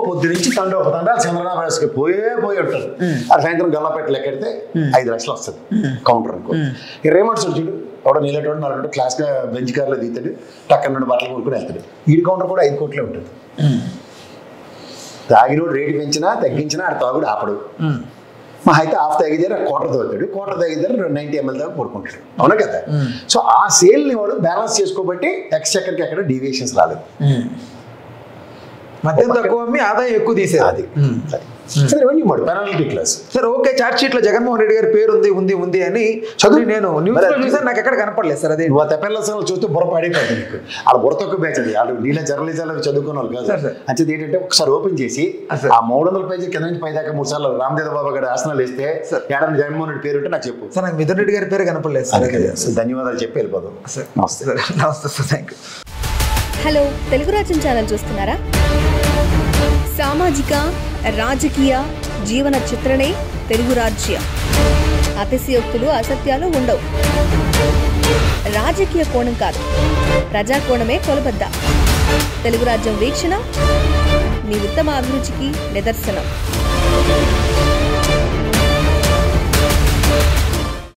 B: పొద్దు నుంచి ఒక తండాలు చంద్రబాబు బ్రదర్స్కి పోయి ఉంటారు. ఆ సాయంత్రం గల్లాపేట లెక్కెడితే 5 లక్షలు వస్తుంది కౌంటర్ అనుకో. ఈ రేమండ్స్ చూడు, ఎవడో నీళ్ళటోడు నరగడు క్లాస్గా బెంచ్ కార్లో దిగుతాడు, టక్కన నుండి బట్టలు కొనుక్కొని వెళ్తాడు. ఈ కౌంటర్ కూడా 5 కోట్లే ఉంటుంది. తాగినోడు రేటు పెంచినా తగ్గించినా ఆడ తాగుడు ఆపడు. మా అయితే హాఫ్ తాగిదారు క్వార్టర్ తాగుతాడు, క్వార్టర్ తాగిదారు 90 ml దాకా పడుకుంటాడు. అవునా కదా? సో ఆ సేల్ని వాడు బ్యాలెన్స్ చేసుకోబట్టి ఎక్స్చెక్కర్కి ఎక్కడ డీవియేషన్స్ రాలేదు.
A: మద్యం తక్కువ అమ్మి ఆదాయం ఎక్కువ తీసేది.
B: అది revenue mode penalty class.
A: Sir okay, charge sheet లో జగన్మోహన్ రెడ్డి గారి పేరు ఉంది అని చదువు నేను న్యూస్ లో చూసాను, నాకు ఎక్కడ కనపడలేదు సార్. అదే
B: నువ్వు తెప్పల్సిన చూస్తే బుర్ర పాడే కాదు నీకు. వాళ్ళ బుర్ర తక్కువ బ్యాచ్ అది. వాళ్ళు నీళ్ళ జర్నలిజాలు చదువుకున్న వాళ్ళు కాదు. అంచేది ఏంటంటే ఒకసారి ఓపెన్ చేసి ఆ 300 పేజీ కింద నుంచి పైదాకా 3 సార్లు రామదేవ బాబా గారి ఆసనాలు వేస్తే ఏడాది జగన్మోహన్ రెడ్డి పేరు ఉంటే నాకు చెప్పు
A: సార్. నాకు మిథున్ రెడ్డి గారి పేరు కనపడలేదు సార్.
B: ధన్యవాదాలు చెప్పి వెళ్ళిపోదాం.
A: నమస్తే సార్. నమస్తే sir, thank you.
C: Hello, Telugu రాజ్యం ఛానల్ చూస్తున్నారా? సామాజిక రాజకీయ జీవన చిత్రణే తెలుగు రాజ్యం. అతిశయోక్తులు అసత్యాలు ఉండవు. రాజకీయ కోణం కాదు, ప్రజా కోణమే కొలబద్ద. తెలుగు రాజ్యం వీక్షణ మీ ఉత్తమ అభిరుచికి నిదర్శనం.